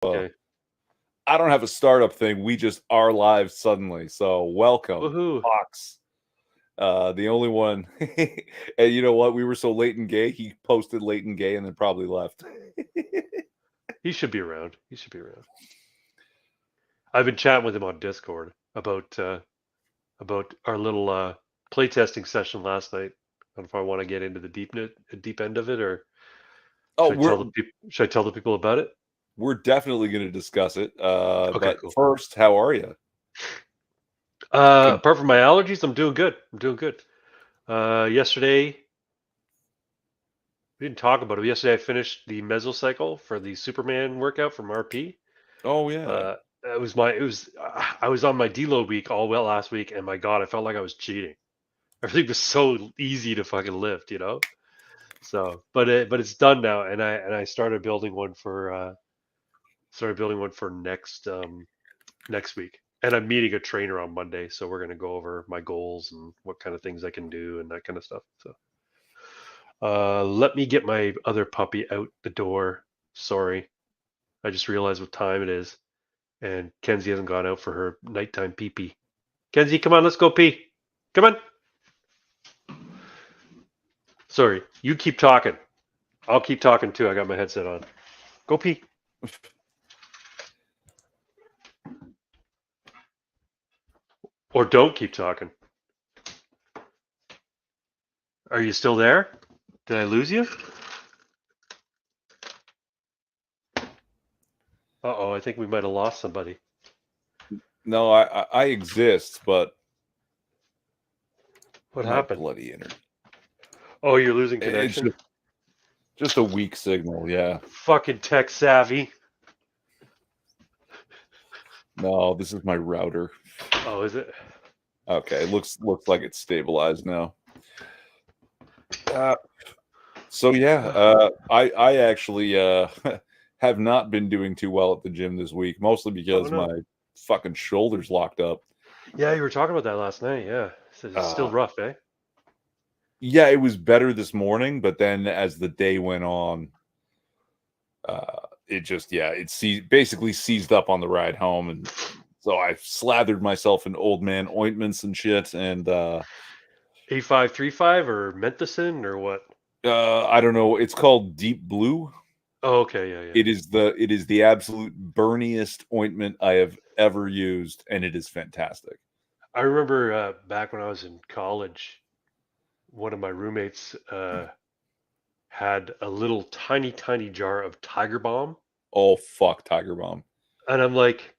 Okay. I don't have a startup thing. We just are live suddenly. So welcome, Woohoo. Fox. The only one. And you know what? We were so late and gay. He posted late and gay and then probably left. He should be around. He should be around. I've been chatting with him on Discord about our little playtesting session last night. I don't know if I want to get into the deep end of it, or Oh, should I tell the people about it? we're definitely going to discuss it. Okay, But cool. first, how are you? Apart from my allergies, I'm doing good. Yesterday, we didn't talk about it. Yesterday, I finished the mesocycle for the Superman workout from RP. Oh yeah. I was on my deload week all well last week, and my God, I felt like I was cheating. Everything was so easy to fucking lift, So, but it's done now, and I started building one for next week, and I'm meeting a trainer on Monday, so we're gonna go over my goals and what kind of things I can do and that kind of stuff. So, let me get my other puppy out the door. Sorry, I just realized what time it is, and Kenzie hasn't gone out for her nighttime pee pee. Kenzie, come on, let's go pee. Come on. Sorry, you keep talking. I'll keep talking too. I got my headset on. Go pee. Or don't keep talking. Are you still there? Did I lose you? Uh-oh, I think we might have lost somebody. No, I exist, but What my happened? bloody internet. Oh, you're losing It's connection? just a weak signal. Yeah. Fucking tech savvy. No, this is my router. Oh, is it? Okay, looks like it's stabilized now. So yeah, I actually have not been doing too well at the gym this week, mostly because No. my fucking shoulders locked up. Yeah, you were talking about that last night. Yeah, it's still rough, eh? Yeah, it was better this morning, but then as the day went on, it just basically seized up on the ride home, and so I slathered myself in old man ointments and shit, and 8535 or Menthicin or what? I don't know. It's called Deep Blue. Oh, okay, yeah. It is the absolute burniest ointment I have ever used, and it is fantastic. I remember back when I was in college, one of my roommates had a little tiny jar of Tiger Balm, Oh fuck, Tiger Balm. and I'm like,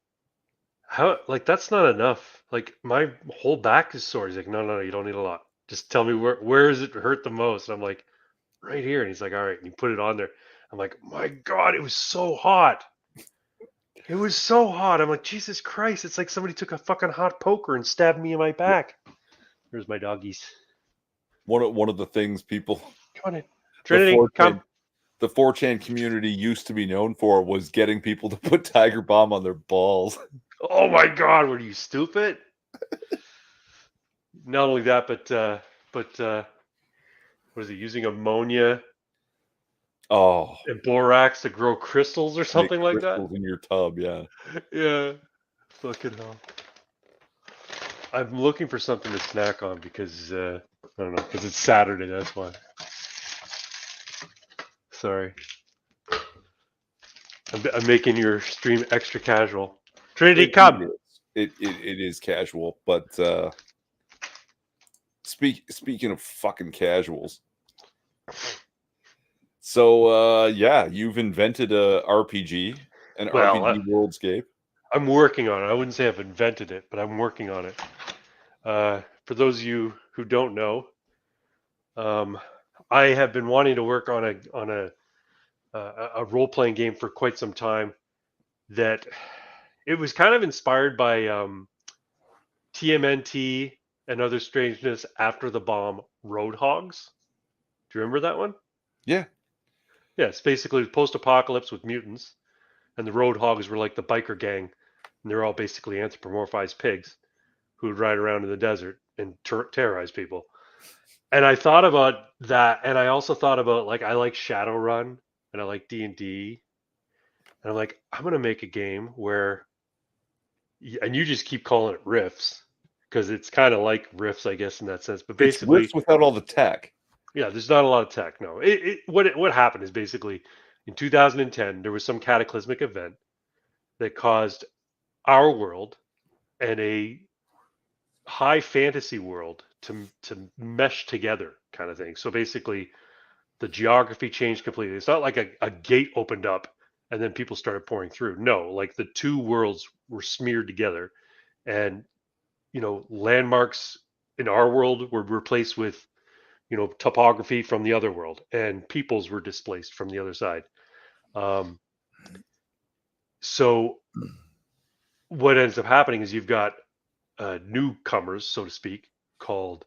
how? Like that's not enough. Like my whole back is sore. He's like, no, you don't need a lot. Just tell me where does it hurt the most? And I'm like, right here. And he's like, all right. And he put it on there. I'm like, my God, it was so hot. It was so hot. I'm like, Jesus Christ! It's like somebody took a fucking hot poker and stabbed me in my back. There's my doggies. One of the things people Come on in, the Trinity. Come. the 4chan community used to be known for was getting people to put Tiger Balm on their balls. Oh my God, were you stupid? Not only that, but what is it? Using ammonia Oh, and borax to grow crystals or make something like that? crystals in your tub, yeah. Yeah. Fucking hell. I'm looking for something to snack on because I don't know, because it's Saturday. That's why. Sorry. I'm making your stream extra casual. Trinity, come. It is casual, but speaking of fucking casuals. So yeah, you've invented a RPG, an RPG worldscape. I'm working on it. I wouldn't say I've invented it, but I'm working on it. For those of you who don't know, I have been wanting to work on a role playing game for quite some time. That it was kind of inspired by TMNT and Other Strangeness After the Bomb Roadhogs. Do you remember that one? Yeah. Yeah, it's basically post-apocalypse with mutants, and the Roadhogs were like the biker gang, and they're all basically anthropomorphized pigs who would ride around in the desert and terrorize people. And I thought about that, and I also thought about like I like Shadowrun and I like D&D, And I'm like, I'm gonna make a game where, and you just keep calling it Rifts because it's kind of like Rifts, I guess, in that sense. But It's basically, Rifts without all the tech. yeah, there's not a lot of tech. No, what happened is basically in 2010 there was some cataclysmic event that caused our world and a high fantasy world to mesh together, kind of thing. So basically, the geography changed completely. It's not like a gate opened up and then people started pouring through. No, like the two worlds were smeared together, and landmarks in our world were replaced with topography from the other world, and peoples were displaced from the other side. Um, so what ends up happening is you've got newcomers, so to speak, called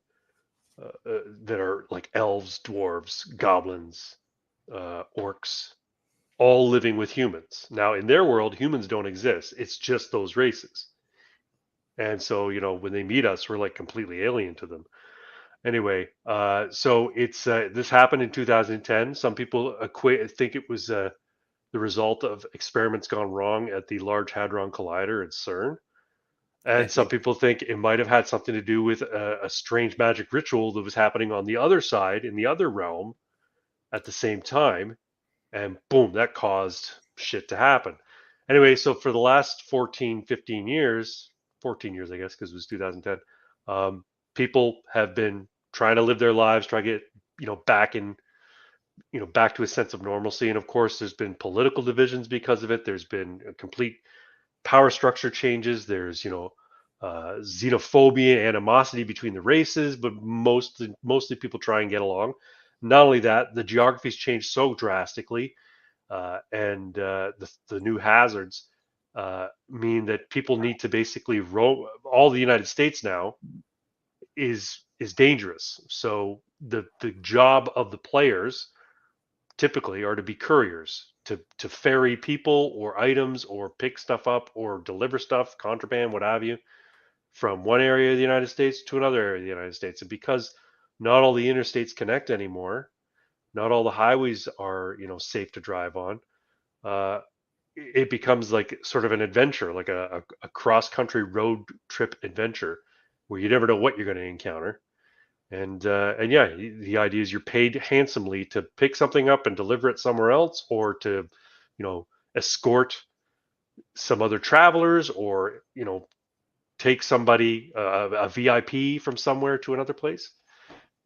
that are like elves, dwarves, goblins, orcs, all living with humans. Now, in their world, humans don't exist. It's just those races. And so, when they meet us, we're like completely alien to them. Anyway, so it's this happened in 2010. Some people think it was the result of experiments gone wrong at the Large Hadron Collider at CERN. And some people think it might have had something to do with a strange magic ritual that was happening on the other side in the other realm at the same time. And boom, that caused shit to happen. Anyway, so for the last 14, 15 years, 14 years, I guess, because it was 2010, people have been trying to live their lives, try to get, back in, back to a sense of normalcy. And of course, there's been political divisions because of it. There's been a complete power structure changes. There's, xenophobia, animosity between the races, but mostly people try and get along. Not only that, the geography's changed so drastically, and the new hazards mean that people need to basically roam. All the United States now is dangerous. So the job of the players typically are to be couriers, to ferry people or items or pick stuff up or deliver stuff, contraband, what have you, from one area of the United States to another area of the United States. And because not all the interstates connect anymore, not all the highways are safe to drive on. Uh, it becomes like sort of an adventure, like a cross country road trip adventure, where you never know what you're going to encounter. And yeah, the idea is you're paid handsomely to pick something up and deliver it somewhere else, or to, escort some other travelers, or take somebody a VIP from somewhere to another place.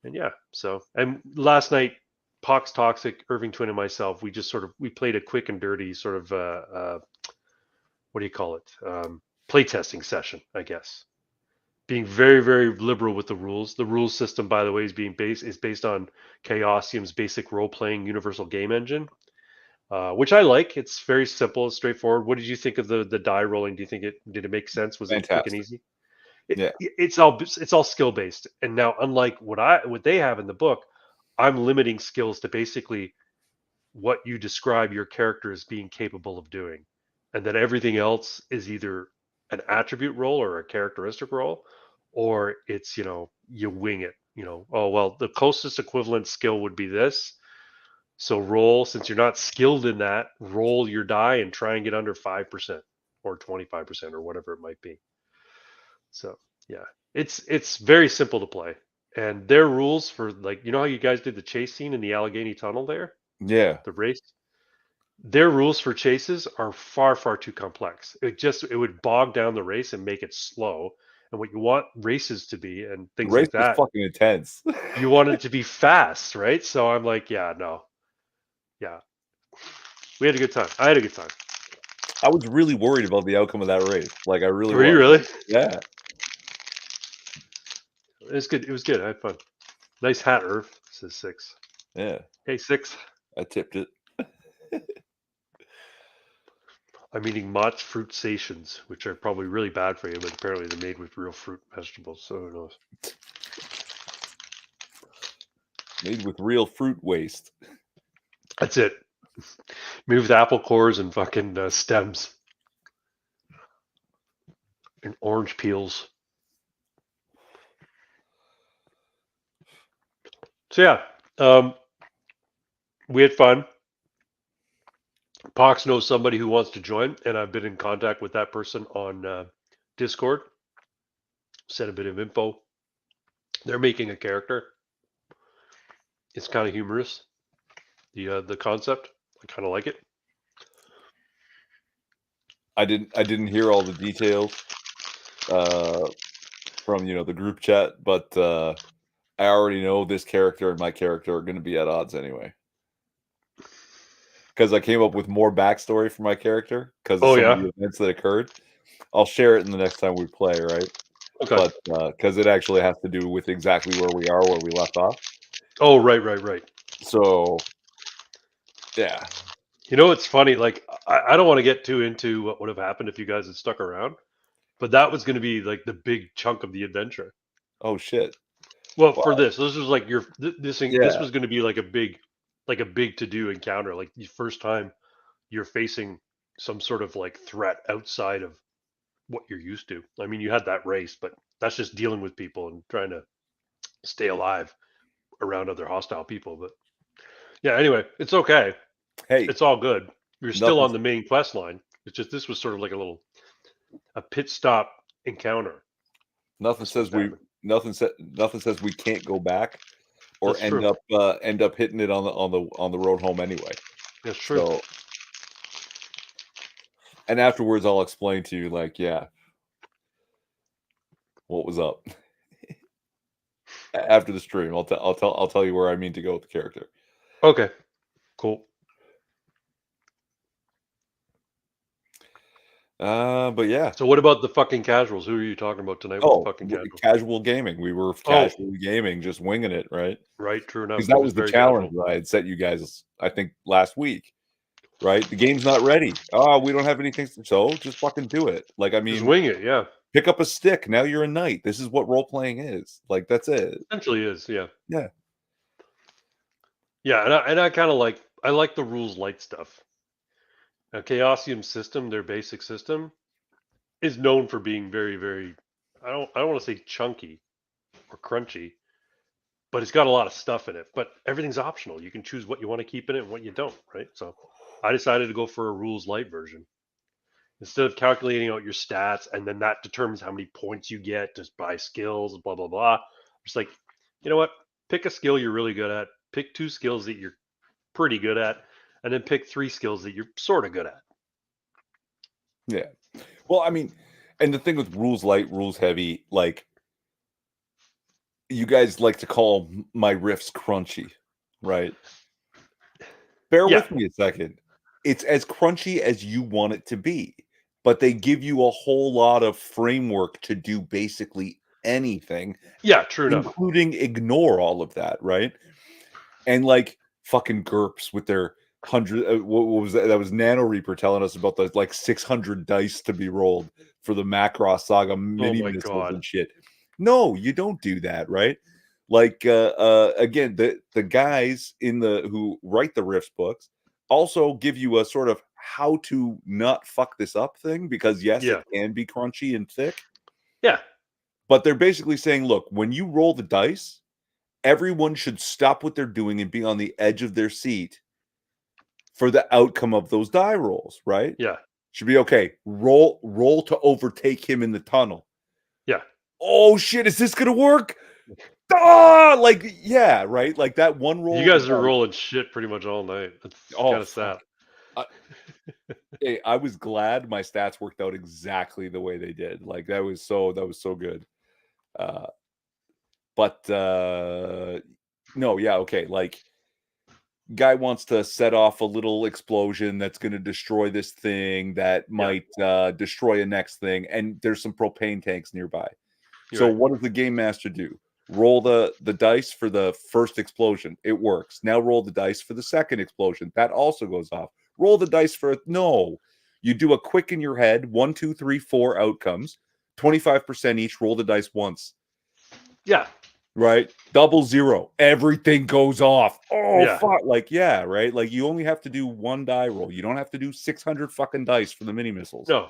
And yeah, so and last night, Pox Toxic, Irving Twin, and myself, we just sort of we played a quick and dirty sort of what do you call it? Playtesting session, I guess. Being very, very liberal with the rules. The rules system, by the way, is based on Chaosium's basic role playing universal game engine, which I like. It's very simple, it's straightforward. What did you think of the die rolling? Do you think it did it make sense? Was it quick and Fantastic. easy? Yeah. It's all skill based. And now, unlike what they have in the book, I'm limiting skills to basically what you describe your character as being capable of doing, and then everything else is either an attribute roll or a characteristic roll, or it's you wing it. Oh well, the closest equivalent skill would be this. So roll, since you're not skilled in that, roll your die and try and get under 5% or 25% or whatever it might be. So yeah, it's very simple to play, and their rules for, like, how you guys did the chase scene in the Allegheny Tunnel there, Yeah. the race. Their rules for chases are far, far too complex. It would bog down the race and make it slow. And what you want races to be and The things race like was that, fucking intense. you want it to be fast, right? So I'm like, yeah, no, yeah. We had a good time. I had a good time. I was really worried about the outcome of that race. Like I really Were you was. really? Yeah. It was good. It was good. I had fun. Nice hat, Irv. Says six. Yeah. Hey, six. I tipped it. I'm eating Mott's fruit stations, which are probably really bad for you, but apparently they're made with real fruit and vegetables. So who knows? Made with real fruit waste. That's it. Made with apple cores and fucking stems and orange peels. So yeah, we had fun. Pox knows somebody who wants to join, and I've been in contact with that person on Discord. Sent a bit of info. They're making a character. It's kind of humorous. The concept, I kind of like it. I didn't hear all the details from the group chat, but I already know this character and my character are going to be at odds anyway. Because I came up with more backstory for my character because of Oh some of yeah. the events that occurred. I'll share it in the next time we play, right? Okay. But because it actually has to do with exactly where we are, where we left off. Oh right. So, yeah. You know, it's funny. Like, I don't want to get too into what would have happened if you guys had stuck around, but that was going to be like the big chunk of the adventure. Oh shit. Well, for Wow. this was like this Yeah. was going to be like a big to do encounter. Like the first time you're facing some sort of like threat outside of what you're used to. I mean, you had that race, but that's just dealing with people and trying to stay alive around other hostile people. But yeah, anyway, it's okay. Hey, It's all good. You're still nothing on the main quest line. It's just this was sort of like a pit stop encounter. nothing Was says supposed to we happen. nothing says we can't go back or That's true. end up hitting it on the road home anyway. That's true. So, and afterwards I'll explain to you like, yeah, what was up. After the stream, I'll tell you where I mean to go with the character. Okay. Cool. But yeah. So what about the fucking casuals? Who are you talking about tonight with the fucking casuals? Casual gaming. We were Oh, casually gaming, just winging it, right? right. True enough. Because It that was was the very challenge casual. that I had set you guys, I think, last week, right? The game's not ready. Oh, we don't have anything. So just fucking do it. Like, I Just mean, wing it. Yeah. pick up a stick. Now you're a knight. This is what role playing is. Like, that's it. Essentially is. Yeah. Yeah. Yeah. And I kind of I like the rules light stuff. Now, Chaosium system, their basic system, is known for being very, very. I don't want to say chunky or crunchy, but it's got a lot of stuff in it. But everything's optional. You can choose what you want to keep in it and what you don't. Right. So I decided to go for a rules light version. Instead of calculating out your stats and then that determines how many points you get just by skills, blah blah blah. Just like, you know what? Pick a skill you're really good at. Pick two skills that you're pretty good at, and then pick three skills that you're sort of good at. Yeah. Well, I mean, and the thing with rules light, rules heavy, like, you guys like to call my riffs crunchy, right? Bear Yeah, with me a second. It's as crunchy as you want it to be, but they give you a whole lot of framework to do basically anything, yeah, true enough. including ignore all of that, right? And like fucking GURPS with their hundred, what was that? That was Nano Reaper telling us about the like 600 dice to be rolled for the Macross Saga Oh mini my missiles god. and shit. No, you don't do that, right? Like again, the guys in the who write the Rifts books also give you a sort of how to not fuck this up thing, because yes, it Yeah, can be crunchy and thick, yeah, but they're basically saying, look, when you roll the dice, everyone should stop what they're doing and be on the edge of their seat for the outcome of those die rolls, right? yeah, Should be okay. Roll to overtake him in the tunnel. yeah. Oh shit, is this gonna work? Ah, like, yeah, right. Like that one You roll. guys are rolling shit pretty much all night. It's Oh kind of sad. fuck. I, hey, I was glad my stats worked out exactly the way they did. Like that was so good. Uh, but no, yeah, okay. Like, guy wants to set off a little explosion that's going to destroy this thing that Yeah, might destroy a next thing, and there's some propane tanks nearby. you're So right. what does the game master do? Roll the dice for the first explosion. It works. Now roll the dice for the second explosion. That also goes off. Roll the dice for no. You do a quick in your head. 1, 2, 3, 4 outcomes. 25% each. Roll the dice once. Yeah, Right? Double zero. Everything goes off. Oh yeah. fuck. Like, yeah, right? Like, you only have to do one die roll. You don't have to do 600 fucking dice for the mini missiles. No,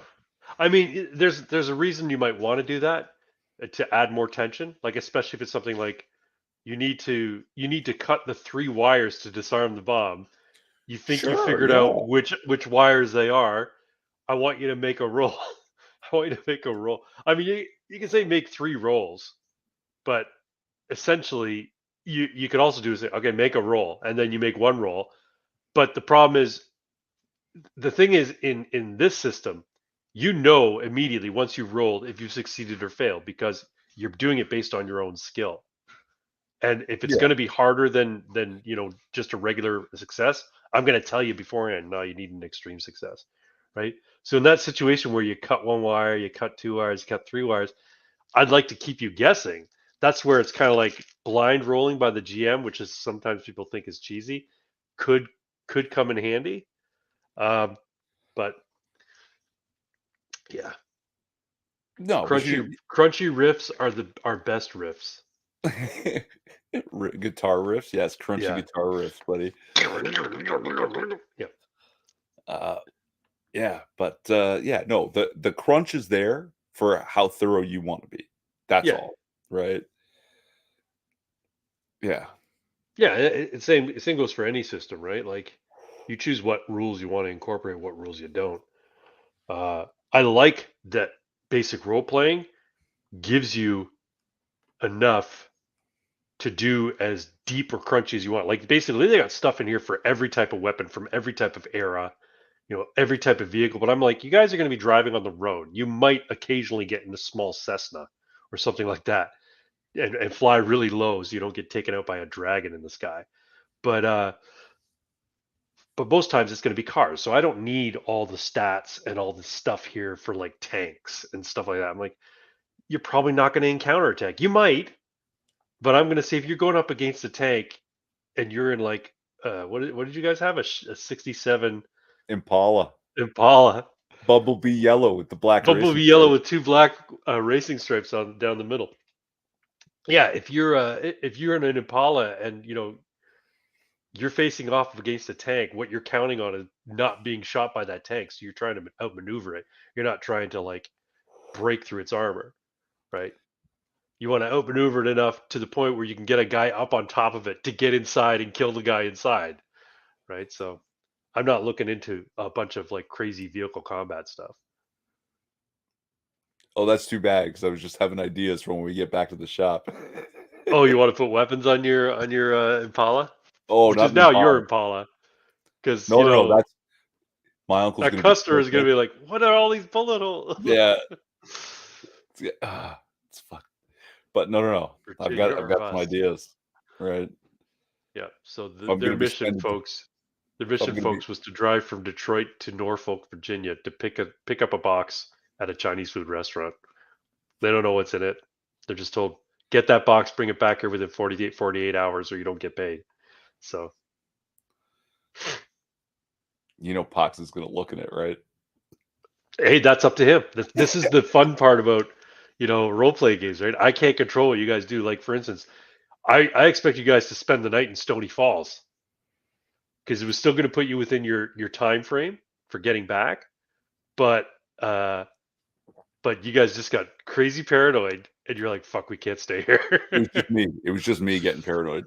I mean, there's a reason you might want to do that to add more tension. Like especially if it's something like you need to cut the three wires to disarm the bomb. You think you Sure, figured yeah. out which wires they are. I want you to make a roll. I want you to make a roll. I mean, you can say make 3 rolls, but essentially you could also do is say, okay, make a roll, and then you make 1 roll. But the problem is, the thing is, in this system, you know immediately once you've rolled if you succeeded or failed because you're doing it based on your own skill. And if it's Yeah. going to be harder than just a regular success, I'm going to tell you beforehand. No, you need an extreme success, right? So in that situation where you cut 1 wire, you cut 2 wires, you cut 3 wires, I'd like to keep you guessing. That's where it's kind of like blind rolling by the GM, which is sometimes people think is cheesy, could could come in handy. Um, but yeah, No, but you crunchy riffs are best riffs. guitar riffs, yes, crunchy Yeah. guitar riffs, buddy. Yeah. Uh, yeah, but yeah, no, the crunch is there for how thorough you want to be. That's Yeah. all, right? Yeah. Yeah, it's same goes for any system, right? Like you choose what rules you want to incorporate, what rules you don't. I like that basic role playing gives you enough to do as deep or crunchy as you want. Like basically, they got stuff in here for every type of weapon from every type of era, every type of vehicle. But I'm like, you guys are going to be driving on the road. You might occasionally get in a small Cessna or something like that, and fly really low so you don't get taken out by a dragon in the sky. But most times it's going to be cars. So I don't need all the stats and all the stuff here for like tanks and stuff like that. I'm like, you're probably not going to encounter a tank. You might, but I'm going to say if you're going up against a tank and you're in like, what did you guys have? A 67 Impala. Impala, Bumblebee yellow with the black racing Bumblebee yellow stripe. with 2 black racing stripes on down the middle. Yeah, if you're in an Impala and you're facing off against a tank, what you're counting on is not being shot by that tank. So you're trying to outmaneuver it. You're not trying to like break through its armor, right? You want to outmaneuver it enough to the point where you can get a guy up on top of it to get inside and kill the guy inside, right? So I'm not looking into a bunch of like crazy vehicle combat stuff. Oh, that's too bad because I was just having ideas for when we get back to the shop. Oh, you want to put weapons on your Impala, Oh, which is not the now your Impala. Impala, because No, no, no. That's my uncle's a gonna be customer so is going to be like, "What are all these bullet holes?" yeah. It's fuck. But no, no, no. Virginia I've or got some bust. ideas. Right. Yeah. So If I'm their gonna be mission, spending folks, if I'm gonna be was to drive from Detroit to Norfolk, Virginia, to pick up a box at a Chinese food restaurant. They don't know what's in it. They're just told, get that box, bring it back here within 48 hours, or you don't get paid. So, Pox is gonna look at it, right? hey, that's up to him. This is the fun part about role play games, right? I can't control what you guys do. Like for instance, I expect you guys to spend the night in Stony Falls because it was still going to put you within your time frame for getting back, but uh, but you guys just got crazy paranoid, and you're like, "Fuck, we can't stay here." It was just me. It was just me getting paranoid.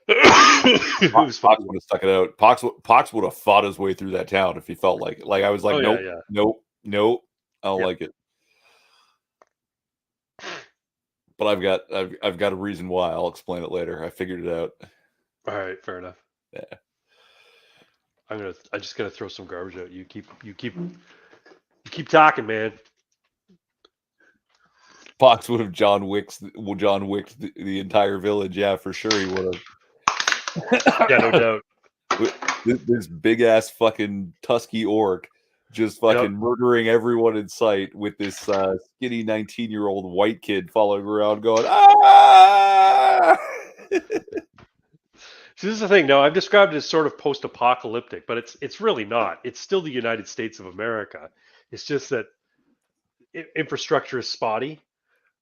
It was Pox funny. would have stuck it out. Pox would have fought his way through that town if he felt like it. Like I was like, Oh yeah, nope, yeah, nope, nope. I don't yeah. like it. But I've got a reason why. I'll explain it later. I figured it out. All right, fair enough. Yeah. I just gotta throw some garbage out. You keep talking, man. Pox would have John Wicked the entire village. Yeah, for sure he would Yeah, no have. doubt. This big ass fucking tusky orc just Yep. fucking murdering everyone in sight with this skinny 19-year-old white kid following around going, ah! So this is the thing. Now I've described it as sort of post-apocalyptic, but it's really not. It's still the United States of America. It's just that infrastructure is spotty,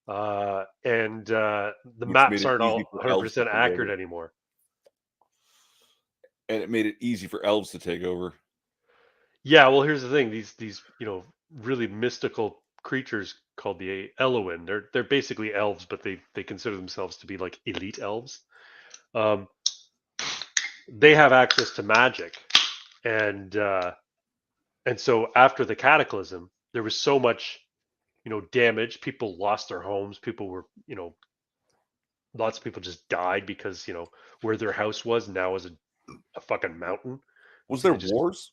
and the Which made maps it aren't easy all for elves to 100% take over. accurate anymore. And it made it easy for elves to take over. Yeah, well, here's the thing. These really mystical creatures called the Eloin. They're basically elves, but they consider themselves to be like elite elves. Um, they have access to magic, And so after the cataclysm, there was so much, damage. People lost their homes. People were, lots of people just died because where their house was now was a fucking mountain. Was So there they just wars?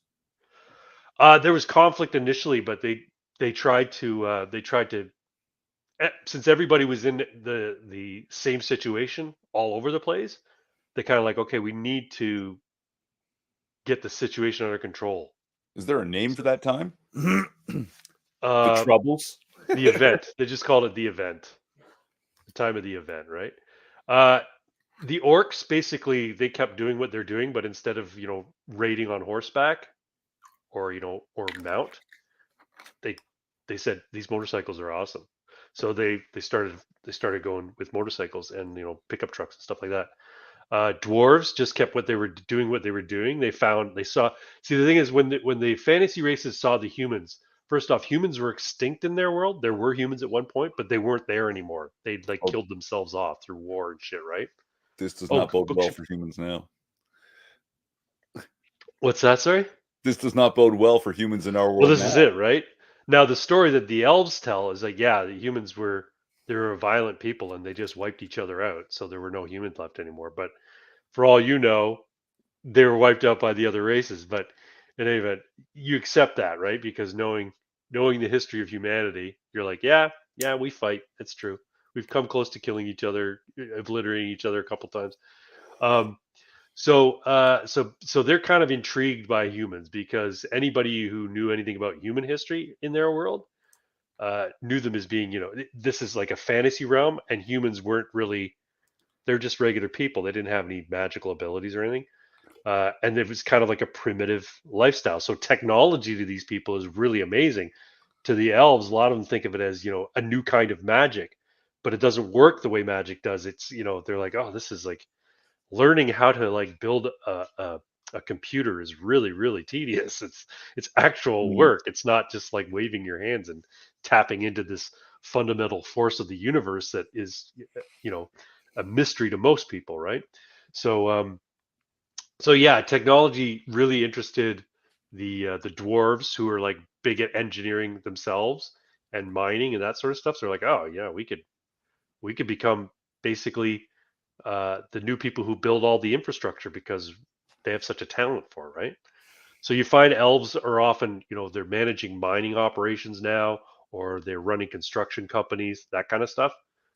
there was conflict initially, but they tried to since everybody was in the same situation all over the place. They kind of like, okay, we need to get the situation under control. Is there a name for So that time? The uh, Troubles? the event, they just called it the event, the time of the event, right? Uh, the orcs basically they kept doing what they're doing, but instead of raiding on horseback or or mount, they they said these motorcycles are awesome. So they started going with motorcycles and pickup trucks and stuff like that. Dwarves just kept what they were doing. They saw. See, the thing is, when the fantasy races saw the humans, first off, humans were extinct in their world. There were humans at one point, but they weren't there anymore. They'd like Oh, killed themselves off through war and shit, right? this does Oh, not bode well books. for humans now. What's that? Sorry. This does not bode well for humans in our Well, world this is now. it, right? Now, the story that the elves tell is like, yeah, the humans they were a violent people and they just wiped each other out, so there were no humans left anymore. But for all you know, they were wiped out by the other races. But in any event, you accept that, right? Because knowing the history of humanity, you're like, yeah, yeah, we fight. It's true. We've come close to killing each other, obliterating each other a couple times. Um, so they're kind of intrigued by humans because anybody who knew anything about human history in their world knew them as being, this is like a fantasy realm, and humans weren't really. They're just regular people. They didn't have any magical abilities or anything, and it was kind of like a primitive lifestyle. So technology to these people is really amazing. To the elves, a lot of them think of it as a new kind of magic, but it doesn't work the way magic does. It's they're like, oh, this is like learning how to like build a computer is really really tedious. It's actual Mhm. work. It's not just like waving your hands and tapping into this fundamental force of the universe that is you know a mystery to most people, right? So yeah, technology really interested the dwarves who are like big at engineering themselves and mining and that sort of stuff. So they're like, oh yeah, we could become basically the new people who build all the infrastructure because they have such a talent for it, right? So you find elves are often, they're managing mining operations now, or they're running construction companies, that kind of stuff.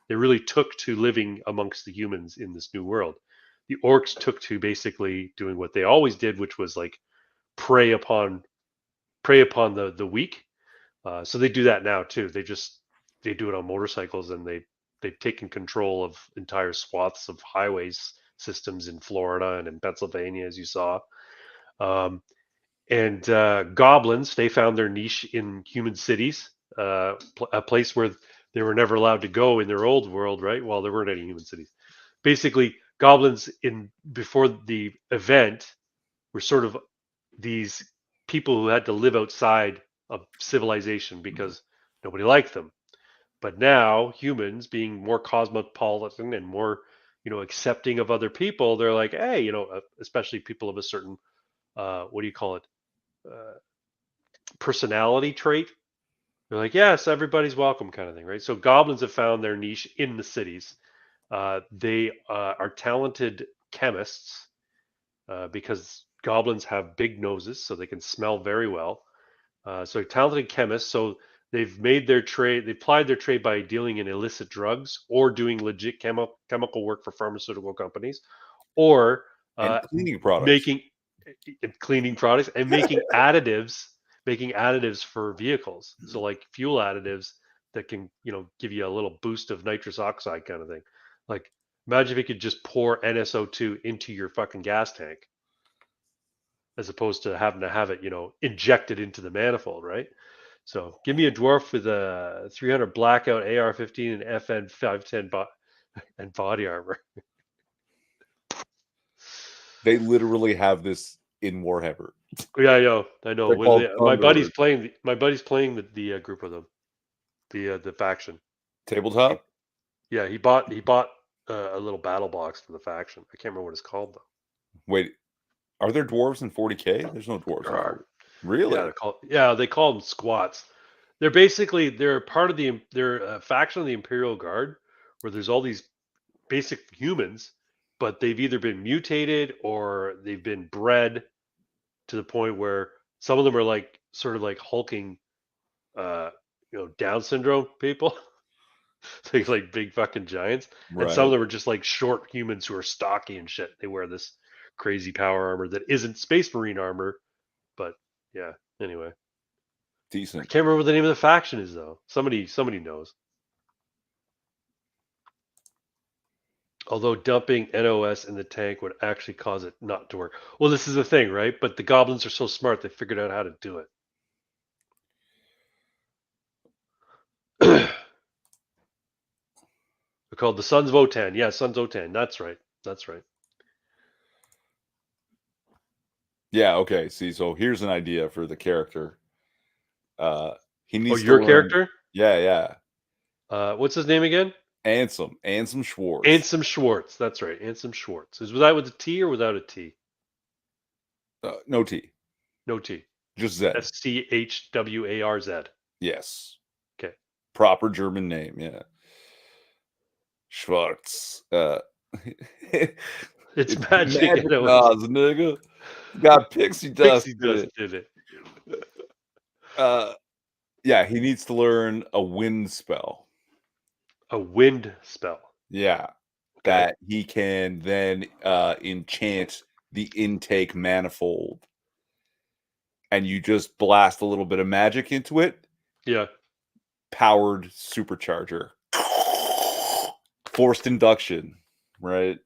They really took to living amongst the humans in this new world. The orcs took to basically doing what they always did, which was like prey upon the weak. So they do that now too. They do it on motorcycles, and they've taken control of entire swaths of highways systems in Florida and in Pennsylvania, as you saw. Um, and goblins, they found their niche in human cities, a place where they were never allowed to go in their old world, right? Well, there weren't any human cities. Basically, goblins in before the event were sort of these people who had to live outside of civilization because nobody liked them. But now humans being more cosmopolitan and more, accepting of other people, they're like, hey, especially people of a certain, what do you call it? Uh, Personality trait. They're like, yes, everybody's welcome, kind of thing, right? So goblins have found their niche in the cities. They are talented chemists because goblins have big noses, so they can smell very well. So talented chemists. So they've made their trade. They applied their trade by dealing in illicit drugs or doing legit chemical work for pharmaceutical companies, or And cleaning products. making cleaning products and making additives for vehicles. So like fuel additives that can give you a little boost of nitrous oxide kind of thing. Like imagine if you could just pour NSO2 into your fucking gas tank as opposed to having to have it injected into the manifold, right? So give me a dwarf with a 300 blackout AR-15 and FN 510 and body armor. They literally have this in Warhammer. Yeah, I know. They're When called my buddy's Thunderers. playing, the group with them, the faction. He, Tabletop? yeah, he bought a little battle box for the faction. I can't remember what it's called though. Wait. Are there dwarves in 40K? There's no dwarves There in are. 40. Yeah, Really? they call them squats. They're part of they're a faction of the Imperial Guard where there's all these basic humans, but they've either been mutated or they've been bred to the point where some of them are like sort of like hulking, uh, Down syndrome people, like big fucking giants, and some of Right. them are just like short humans who are stocky and shit. They wear this crazy power armor that isn't Space Marine armor, but yeah. Anyway, I Decent. can't remember what the name of the faction is though. Somebody knows. Although dumping NOS in the tank would actually cause it not to work. Well, this is the thing, right? But the goblins are so smart; they figured out how to do it. They're called the Sons of Otan. Yeah, Sons of Otan. That's right. That's right. Yeah, okay. See, so here's an idea for the character. Uh he Oh, needs to your learn. character? Yeah, yeah. What's his name again? Ansem Schwartz. Ansem Schwartz. That's right. Ansem Schwartz. Was that with a T or without a T? No T. No T. Just Z. Schwarz. Yes. Okay. Proper German name, yeah. Schwartz. It's It's magic magic NOS. dust, nigga. It's got pixie dust Pixie in dust it. did it. Yeah, he needs to learn a wind spell. A wind spell. Yeah. Okay. That he can then enchant the intake manifold. And you just blast a little bit of magic into it. Yeah. Powered supercharger. Forced induction, right?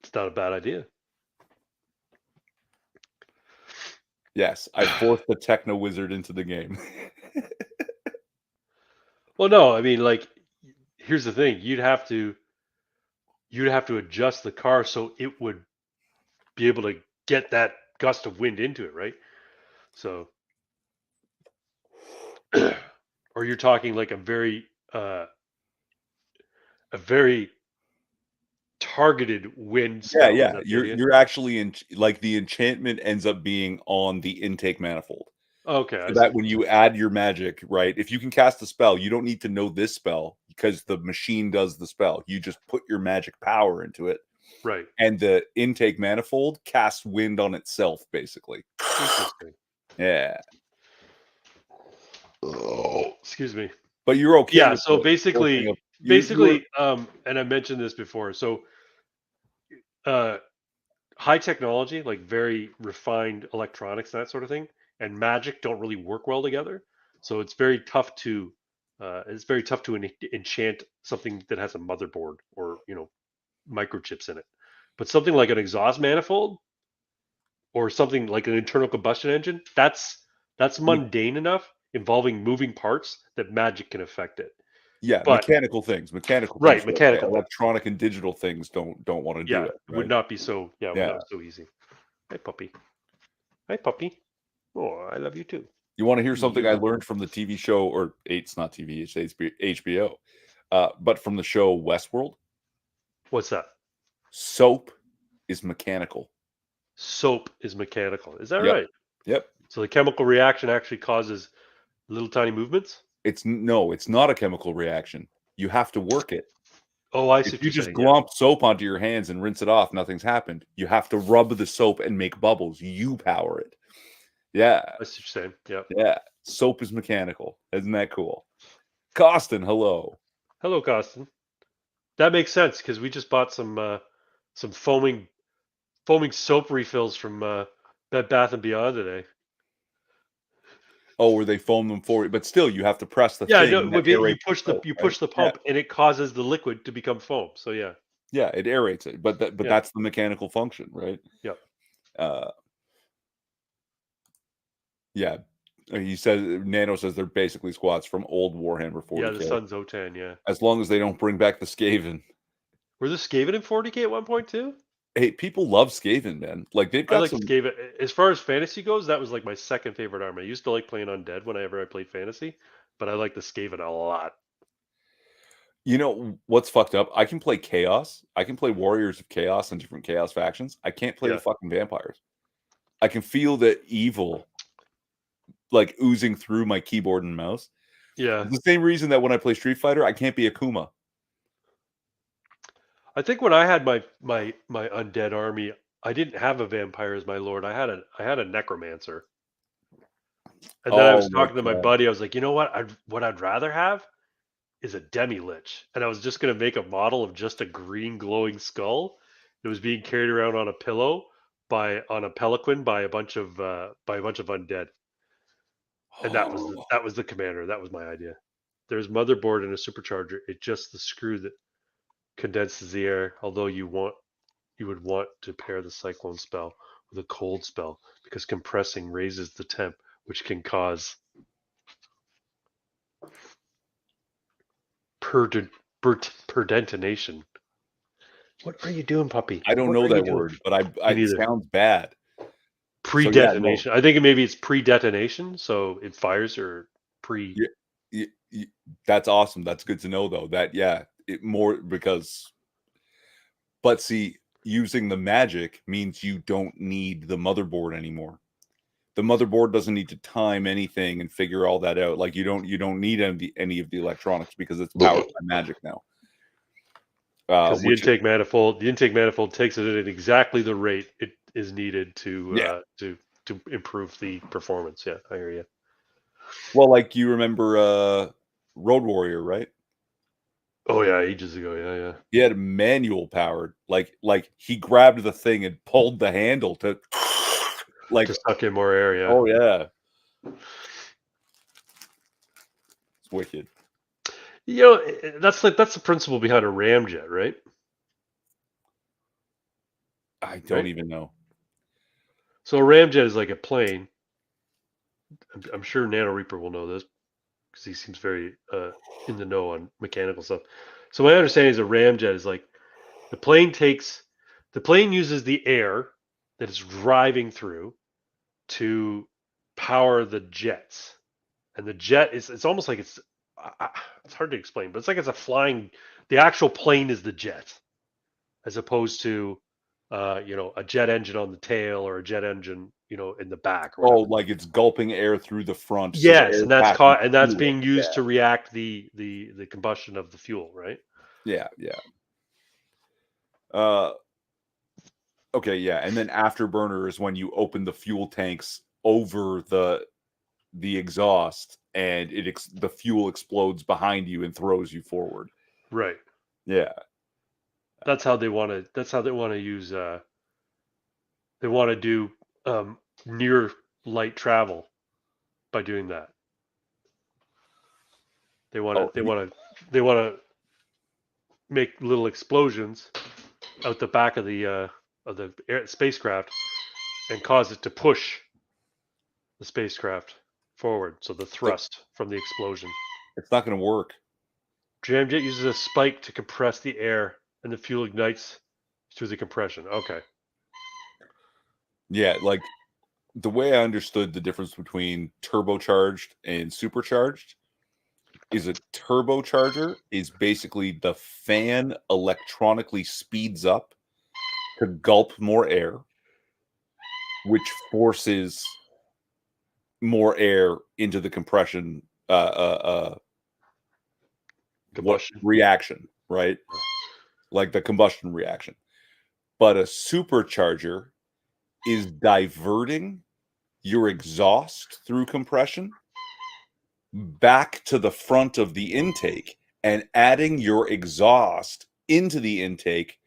It's not a bad idea. Yes, I forced the techno wizard into the game. Well, no, I mean, like, here's the thing: you'd have to adjust the car so it would be able to get that gust of wind into it, right? So, or you're talking like a very targeted wind Yeah, spell. Is yeah. that the idea? You're actually in like the enchantment ends up being on the intake manifold. Okay, So I that see. when you add your magic, right? If you can cast a spell, you don't need to know this spell because the machine does the spell. You just put your magic power into it. Right. And the intake manifold casts wind on itself, basically. Interesting. Yeah. Oh, excuse me. But you're okay Yeah. with So the whole thing basically, of you were and I mentioned this before. So, uh, high technology, like very refined electronics, that sort of thing, and magic don't really work well together. So it's very tough to enchant something that has a motherboard or microchips in it. But something like an exhaust manifold or something like an internal combustion engine, that's mundane enough involving moving parts that magic can affect it. yeah, But mechanical things. Mechanical right, things are okay. mechanical things. Electronic and digital things don't want to do Yeah, it, it would right? not be so. Yeah, it would Yeah. not be so easy. Hi, puppy. Hi, puppy. Oh, I love you too. You want to hear something I You. learned from the TV show, or it's not TV, it's HBO, but from the show Westworld? What's that? Soap is mechanical. Soap is mechanical. Is that Yep. right? Yep. So the chemical reaction actually causes little tiny movements? It's not a chemical reaction. You have to work it. Oh, I If see what you you're just saying. Yeah. glomp soap onto your hands and rinse it off, nothing's happened. You have to rub the soap and make bubbles. You power it. Yeah. I see what you're saying. Yeah. Yeah. Soap is mechanical. Isn't that cool? Costin, hello. Hello, Costin. That makes sense because we just bought some foaming soap refills from Bed Bath and Beyond today. Oh, where they foam them for you, but still you have to press the Yeah, thing no, that you aerates the push the soap, you right? push the Yeah. pump and it causes the liquid to become foam. So yeah, Yeah, it aerates it, but yeah, that's the mechanical function, right? yep. Uh, yeah. He says Nano says they're basically squats from old Warhammer Yeah, the 40K. Sun Zotan, yeah. As long as they don't bring back the Skaven. Were the Skaven in 40K at one point too? Hey, people love Skaven, man. Like they've I got like some. Skaven. As far as fantasy goes, that was like my second favorite army. I used to like playing Undead whenever I played fantasy, but I like the Skaven a lot. You know what's fucked up? I can play Chaos. I can play Warriors of Chaos and different Chaos factions. I can't play the Yeah, fucking vampires. I can feel the evil like oozing through my keyboard and mouse. yeah. It's the same reason that when I play Street Fighter, I can't be Akuma. I think when I had my undead army, I didn't have a vampire as my lord. I had a necromancer. And then I was Oh my talking to my god. buddy. I was like, you know what? What I'd rather have is a demi lich. And I was just gonna make a model of just a green glowing skull that was being carried around on a pillow by on a pelican by a bunch of undead. And that was the commander. That was my idea. There's motherboard and a supercharger. It's just the screw that condenses the air. Although you would want to pair the cyclone spell with a cold spell because compressing raises the temp, which can cause perdentination. What are you doing, puppy? I don't What know are you that doing? word, but Me it neither. sounds bad. So yeah, no. Pre-detonation. I think maybe it's pre-detonation, so it fires or pre. Yeah, that's awesome. That's good to know though. That yeah, it more because but see, using the magic means you don't need the motherboard anymore. The motherboard doesn't need to time anything and figure all that out. Like you don't need any of the electronics because it's powered by magic now. Because Which the intake manifold takes it at exactly the rate it is needed yeah. to improve the performance. Yeah, I hear you. Well, like you remember Road Warrior, right? Oh yeah, ages ago. Yeah, yeah. He had manual powered. Like he grabbed the thing and pulled the handle to like To suck in more air. Yeah. oh yeah. It's wicked. You know, that's the principle behind a ramjet, right? I don't Right. even know. So a ramjet is like a plane. I'm sure Nano Reaper will know this because he seems very in the know on mechanical stuff. So my understanding is a ramjet is like the plane takes the plane uses the air that it's driving through to power the jets, and the jet is it's almost like it's hard to explain, but it's like it's a flying. The actual plane is the jet, as opposed to a jet engine on the tail or a jet engine in the back or Oh, whatever. like it's gulping air through the front, so the Yes, air and that's passes caught and that's through it. being Yeah, used to react the combustion of the fuel, right? yeah, yeah. Uh, okay, yeah, and then afterburner is when you open the fuel tanks over the exhaust, and the fuel explodes behind you and throws you forward. Right. Yeah. That's how they want to use they want to do near light travel by doing that. Oh, They want to make little explosions out the back of the spacecraft and cause it to push the spacecraft forward. So the like thrust from the explosion. it's not going to work. Jamjet uses a spike to compress the air, and the fuel ignites through the compression. Okay. Yeah, like the way I understood the difference between turbocharged and supercharged is a turbocharger is basically the fan electronically speeds up to gulp more air, which forces more air into the compression what Combustion. reaction, right? Like the combustion reaction. But a supercharger is diverting your exhaust through compression back to the front of the intake and adding your exhaust into the intake,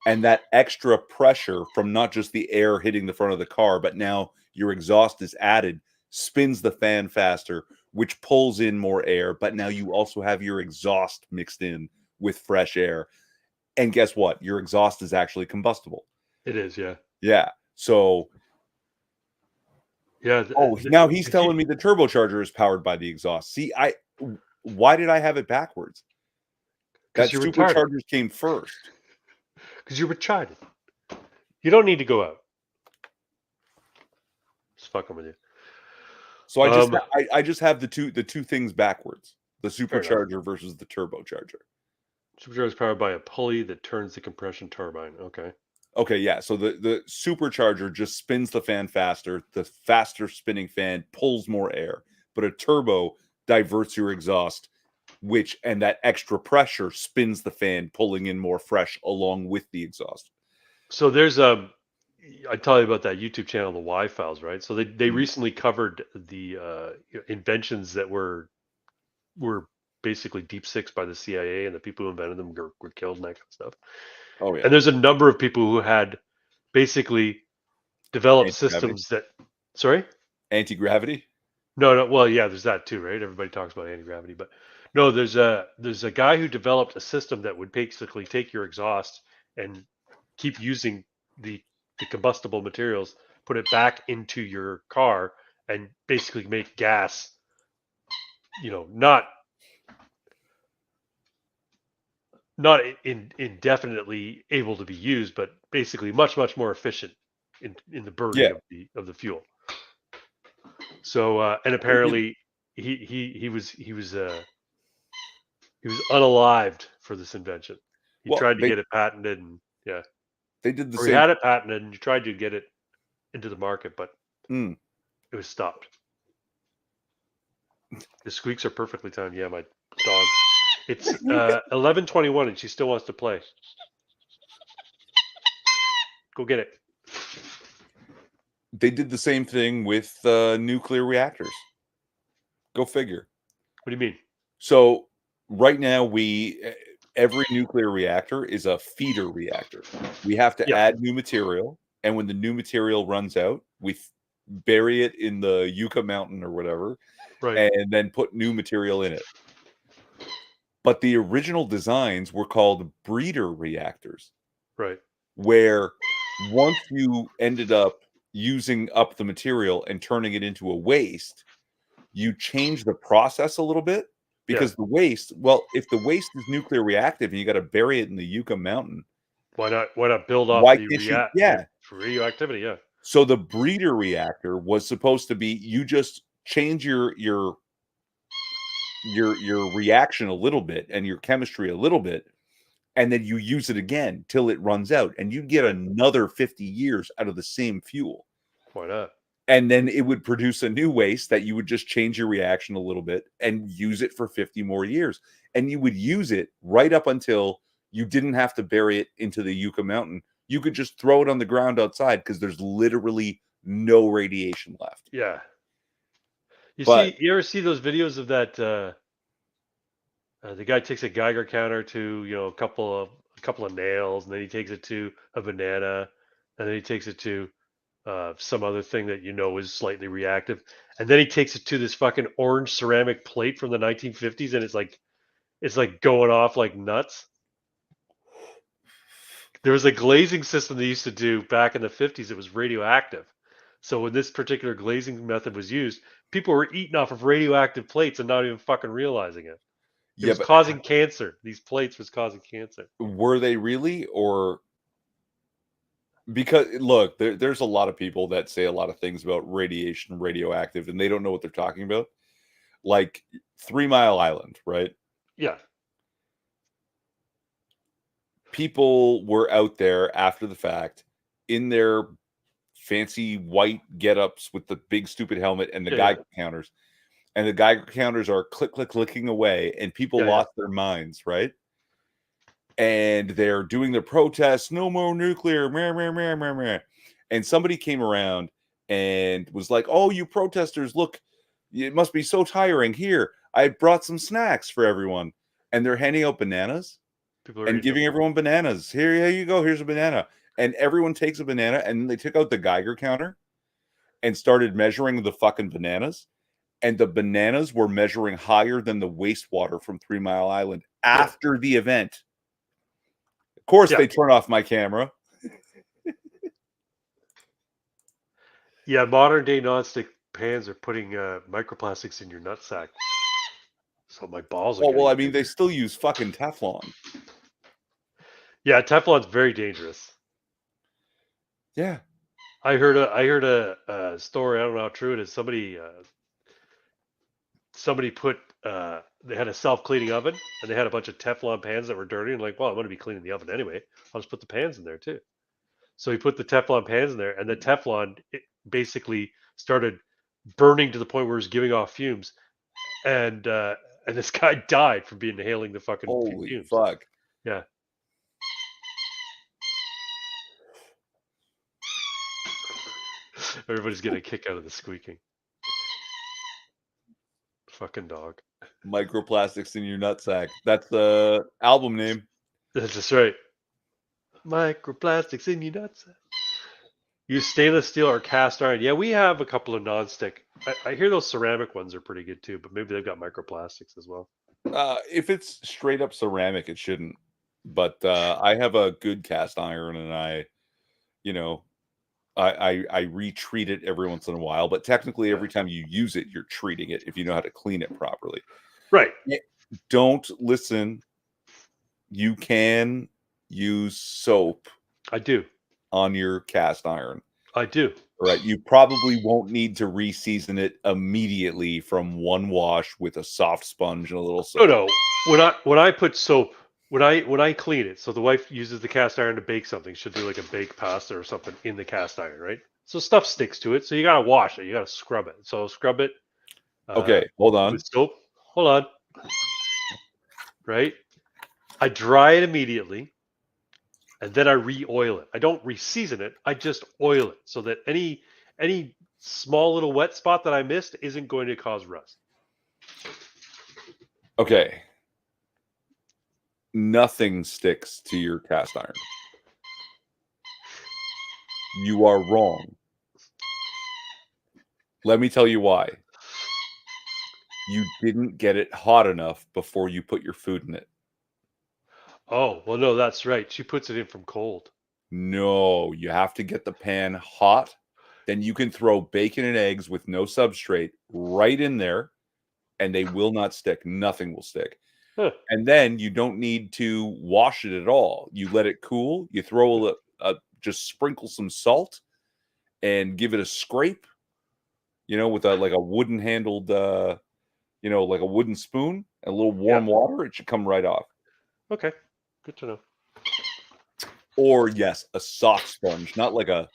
and that extra pressure from not just the air hitting the front of the car, but now your exhaust is added, spins the fan faster, which pulls in more air, but now you also have your exhaust mixed in with fresh air. And guess what? Your exhaust is actually combustible. It is, yeah. Yeah. So, Yeah. oh, now he's telling me the turbocharger is powered by the exhaust. See, why did I have it backwards? That Because you're retarded. superchargers came first. Because you're retarded. You don't need to go out. Just fucking with you. So Um, I just have the two things backwards. The Fair enough. supercharger versus the turbocharger. Supercharger is powered by a pulley that turns the compression turbine. Okay. Okay, yeah. So the supercharger just spins the fan faster. The faster spinning fan pulls more air, but a turbo diverts your exhaust, and that extra pressure spins the fan, pulling in more fresh along with the exhaust. So there's I tell you about that YouTube channel, the Y Files, right? So they Mm. recently covered the inventions that were basically deep six by the CIA, and the people who invented them were killed and that kind of stuff. Oh yeah, And there's a number of people who had basically developed anti-gravity. systems that. Sorry. Anti-gravity. No, no. Well, yeah, there's that too, right? Everybody talks about anti-gravity, but no, there's a guy who developed a system that would basically take your exhaust and keep using the the combustible materials, put it back into your car, and basically make gas. Not indefinitely able to be used, but basically much more efficient in the burning Yeah, of the fuel. So and they did. apparently he was unalived for this invention. He Well, tried to get it patented, and yeah, they did the or he same. had it patented, and he tried to get it into the market, but Mm. it was stopped. The squeaks are perfectly timed. Yeah, my dog. It's 11:21, and she still wants to play. Go get it. They did the same thing with nuclear reactors. Go figure. What do you mean? So right now, every nuclear reactor is a feeder reactor. We have to Yeah, add new material, and when the new material runs out, we bury it in the Yucca Mountain or whatever, right, and then put new material in it. But the original designs were called breeder reactors, right. where once you ended up using up the material and turning it into a waste, you change the process a little bit Yeah. because if the waste is nuclear reactive and you got to bury it in the Yucca Mountain, Why not build off why the can't you? react the Yeah. radioactivity? Yeah. So the breeder reactor was supposed to be you just change your reaction a little bit and your chemistry a little bit, and then you use it again till it runs out, and you get Right. another 50 years out of the same fuel. Why not? And then it would produce a new waste that you would just change your reaction a little bit and use it for 50 more years. And you would use it right up until you didn't have to bury it into the Yucca Mountain. You could just throw it on the ground outside because there's literally no radiation left. Yeah. But You ever see those videos of that? The guy takes a Geiger counter to a couple of nails, and then he takes it to a banana, and then he takes it to some other thing that is slightly reactive, and then he takes it to this fucking orange ceramic plate from the 1950s, and it's like going off like nuts. There was a glazing system they used to do back in the 50s. It was radioactive. So when this particular glazing method was used, people were eating off of radioactive plates and not even fucking realizing it. It yeah, was but causing cancer. These plates was causing cancer. were they really? Or because look, there's a lot of people that say a lot of things about radiation, radioactive, and they don't know what they're talking about. Like 3 Mile Island, right? Yeah. People were out there after the fact in their fancy white get-ups with the big stupid helmet and the Yeah. Yeah. Geiger counters. And the Geiger counters are click, click, clicking away, and people Yeah. Yeah. lost their minds, right? And they're doing their protests, no more nuclear, meh, meh, meh, meh, meh. And somebody came around and was like, "Oh, you protesters, look, it must be so tiring. Here, I brought some snacks for everyone." And they're handing out bananas People are and eating them. giving everyone bananas. Here you go. Here's a banana. And everyone takes a banana, and they took out the Geiger counter and started measuring the fucking bananas. And the bananas were measuring higher than the wastewater from 3 Mile Island Yeah. after the event. Of course, Yeah. they turn off my camera. Yeah. Modern day nonstick pans are putting microplastics in your nutsack. So my balls are Oh, well, getting I mean, they bigger. still use fucking Teflon. Yeah. Teflon's very dangerous. Yeah. I heard a story. I don't know how true it is. Somebody somebody put they had a self-cleaning oven and they had a bunch of Teflon pans that were dirty and like, well, I'm going to be cleaning the oven anyway. I'll just put the pans in there too. So he put the Teflon pans in there, and the Teflon basically started burning to the point where it was giving off fumes, and this guy died from being inhaling the fucking Holy fumes. fuck. Yeah. Everybody's getting a kick out of the squeaking. Fucking dog. Microplastics in your nutsack. That's the album name. That's just right. Microplastics in your nuts. Use stainless steel or cast iron. Yeah, we have a couple of non-stick. I hear those ceramic ones are pretty good too, but maybe they've got microplastics as well. If it's straight up ceramic, it shouldn't. But I have a good cast iron, and you know, I retreat it every once in a while. But technically, every time you use it, you're treating it if you know how to clean it properly. Right. Don't listen. You can use soap. I do. On your cast iron. I do. Right. You probably won't need to re-season it immediately from one wash with a soft sponge and a little soap. No. When I put soap, when I clean it, so the wife uses the cast iron to bake something. She'll do like a baked pasta or something in the cast iron, right? So stuff sticks to it. So you gotta wash it. You gotta scrub it. So scrub it. Okay, hold on. With soap. Hold on. Right. I dry it immediately. And then I re-oil it. I don't re-season it. I just oil it so that any small little wet spot that I missed isn't going to cause rust. Okay. Nothing sticks to your cast iron. You are wrong. Let me tell you why. You didn't get it hot enough before you put your food in it. Oh, well, no, that's right. She puts it in from cold. No, you have to get the pan hot. Then you can throw bacon and eggs with no substrate right in there, and they will not stick. Nothing will stick. Huh. And then you don't need to wash it at all. You let it cool. You throw just sprinkle some salt and give it a scrape, with like a wooden handled, like a wooden spoon and a little warm water. It should come right off. Okay. Good to know. Or yes, a soft sponge, not like a,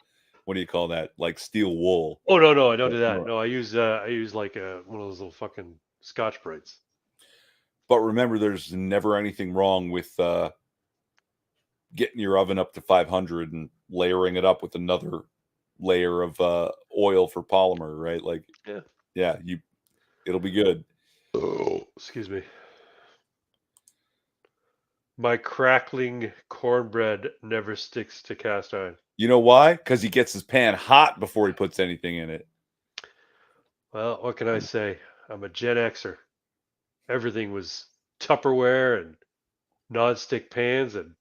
what do you call that? Like steel wool. Oh no, I don't do that. No, I use like one of those little fucking Scotch Brites. But remember, there's never anything wrong with getting your oven up to 500 and layering it up with another layer of oil for polymer, right? Like, yeah, it'll be good. Oh, excuse me. My crackling cornbread never sticks to cast iron. You know why? Because he gets his pan hot before he puts anything in it. Well, what can I say? I'm a Gen Xer. Everything was Tupperware and non-stick pans and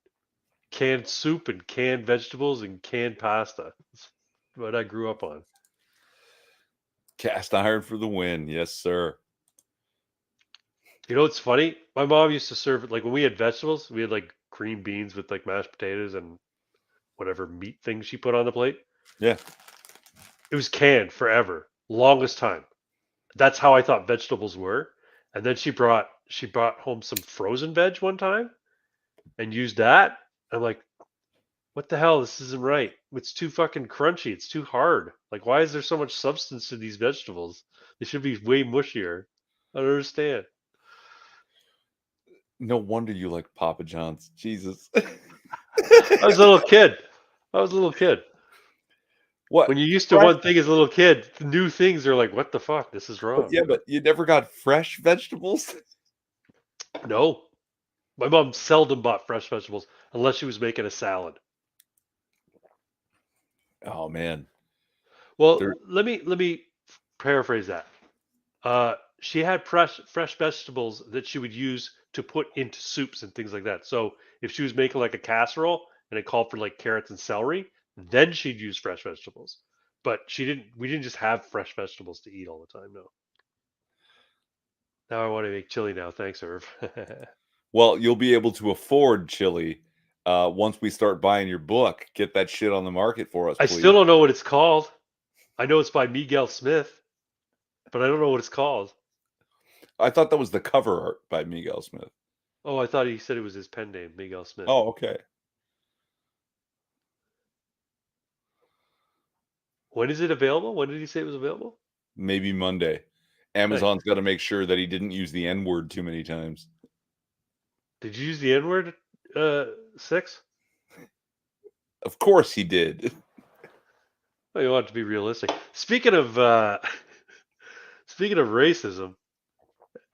canned soup and canned vegetables and canned pasta. That's what I grew up on. Cast iron for the win. Yes, sir. You know what's funny? My mom used to serve it like when we had vegetables, we had like green beans with like mashed potatoes and whatever meat thing she put on the plate. Yeah. It was canned forever. Longest time. That's how I thought vegetables were. And then she brought home some frozen veg one time and used that. I'm like, what the hell? This isn't right. It's too fucking crunchy. It's too hard. Like, why is there so much substance to these vegetables? They should be way mushier. I don't understand. No wonder you like Papa John's. Jesus. I was a little kid. What? When you're used to one thing as a little kid, new things are like, what the fuck? This is wrong. But you never got fresh vegetables? No. My mom seldom bought fresh vegetables unless she was making a salad. Oh man. Well, let me paraphrase that. She had fresh vegetables that she would use to put into soups and things like that. So if she was making like a casserole and it called for like carrots and celery, then she'd use fresh vegetables. But we didn't just have fresh vegetables to eat all the time. No. Now I want to make chili now. Thanks, Irv. Well, you'll be able to afford chili once we start buying your book. Get that shit on the market for us, please. I still don't know what it's called. I know it's by Miguel Smith, but I don't know what it's called. I thought that was the cover art by Miguel Smith. Oh, I thought he said it was his pen name, Miguel Smith. Oh, okay. When is it available? When did he say it was available? Maybe Monday. Nice. Amazon's got to make sure that he didn't use the N word too many times. Did you use the N word, 6? Of course he did. Well, you want it to be realistic. Speaking of speaking of racism,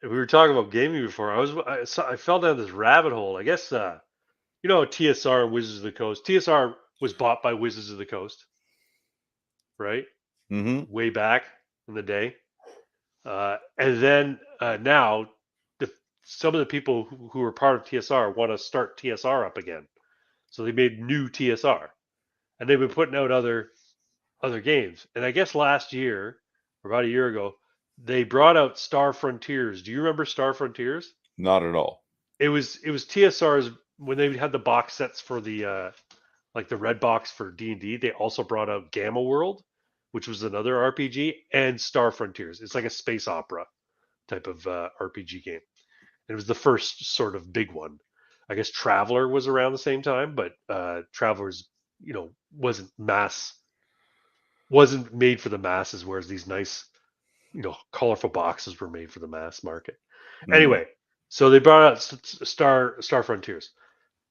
we were talking about gaming before. I fell down this rabbit hole. I guess you know TSR and Wizards of the Coast. TSR was bought by Wizards of the Coast, right? Mm-hmm. Way back in the day. And then now, the, some of the people who are part of TSR want to start TSR up again. So they made new TSR, and they've been putting out other games. And I guess last year, or about a year ago, they brought out Star Frontiers. Do you remember Star Frontiers? Not at all. It was TSR's when they had the box sets for the like the red box for D&D. They also brought out Gamma World, which was another RPG, and Star Frontiers. It's like a space opera type of RPG game. And it was the first sort of big one. I guess Traveler was around the same time, but Traveler's wasn't made for the masses, whereas these nice colorful boxes were made for the mass market. Mm. Anyway, so they brought out Star Frontiers.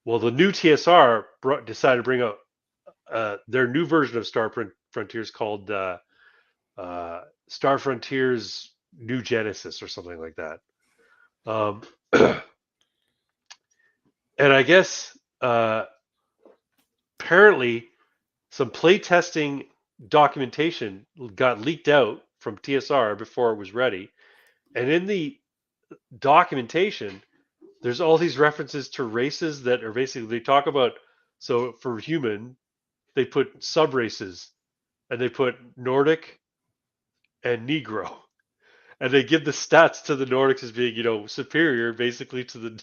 Well, the new TSR decided to bring out their new version of Frontiers called Star Frontiers New Genesis or something like that. Um, and I guess apparently some playtesting documentation got leaked out from TSR before it was ready. And in the documentation, there's all these references to races that are basically they talk about. So for human, they put sub races, and they put Nordic and Negro, and they give the stats to the Nordics as being superior, basically to the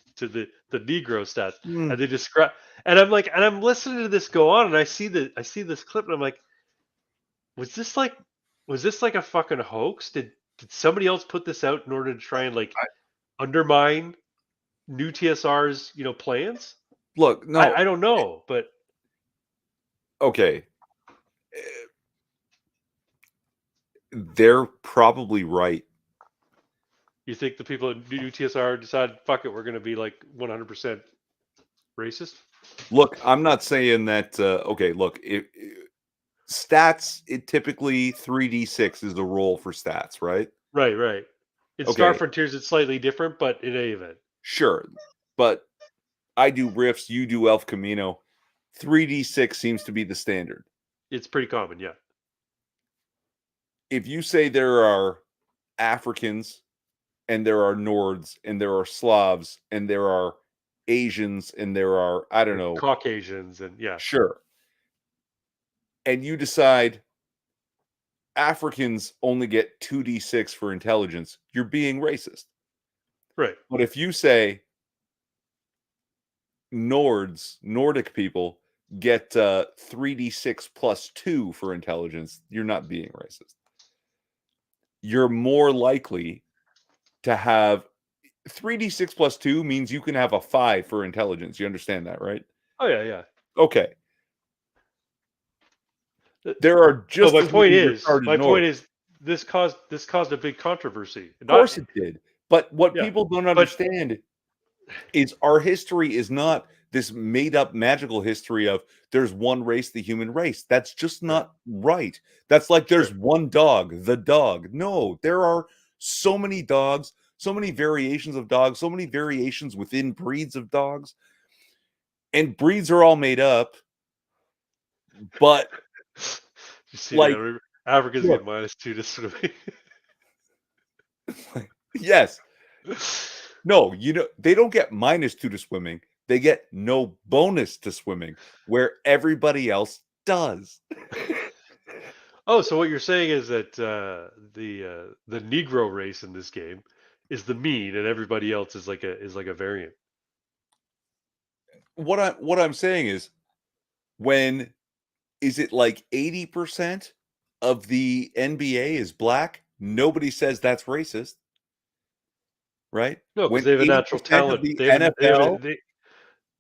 Negro stats, Mm. and they describe. And I'm listening to this go on, and I see this clip, and I'm like, was this like was this like a fucking hoax? Did somebody else put this out in order to try and like I, undermine new TSR's plans? look, no, I don't know, but okay. They're probably right. you think the people at new TSR decided, fuck it, we're going to be like 100% racist? Look, I'm not saying that. Okay, look, stats, it typically 3d6 is the roll for stats, right? Right, right. In Star Okay, Frontiers, it's slightly different, but in any event, sure. But I do Rifts, you do Elf Camino. 3d6 seems to be the standard. it's pretty common, yeah. If you say there are Africans and there are Nords and there are Slavs and there are Asians and there are, I don't And know, Caucasians, and yeah, sure. And you decide Africans only get 2d6 for intelligence, you're being racist. right. But if you say Nordic people get 3d6 plus 2 for intelligence, you're not being racist. You're more likely to have 3d6 plus 2 means you can have a 5 for intelligence. You understand that, right? Oh yeah, yeah. Okay. Uh, There are No, just as many retarded my point Nords. is, this caused a big controversy. Of Not course it did. But what yeah, people don't but understand is our history is not this made up magical history of there's one race, the human race. That's just right, not right. That's like sure. there's one dog, the dog. No, there are so many dogs, so many variations of dogs, so many variations within breeds of dogs. And breeds are all made up. But You see like, that? Africans look, get -2 to swimming. yes, no, they don't get -2 to swimming. They get no bonus to swimming, where everybody else does. Oh, so what you're saying is that the Negro race in this game is the mean, and everybody else is like a variant. What I'm saying is, when is it like 80% of the NBA is black? Nobody says that's racist. right? No, because When they have a natural 80% of talent. the They have NFL they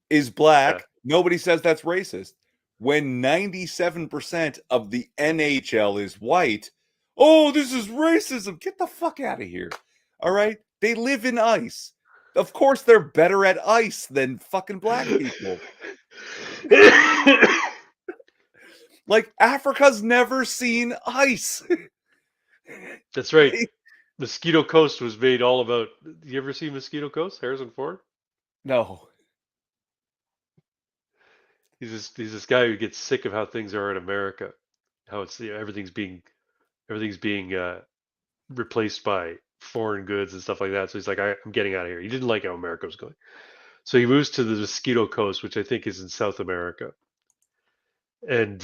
is yeah. black, nobody says that's racist. When 97% of the NHL is white, oh, this is racism. Get the fuck out of here. All right? They live in ice. Of course, they're better at ice than fucking black people. Like, Africa's never seen ice. That's right. Mosquito Coast was made all about. You ever see Mosquito Coast? Harrison Ford. No. He's this guy who gets sick of how things are in America, how it's everything's being replaced by foreign goods and stuff like that. So he's like, I'm getting out of here. He didn't like how America was going, so he moves to the Mosquito Coast, which I think is in South America, and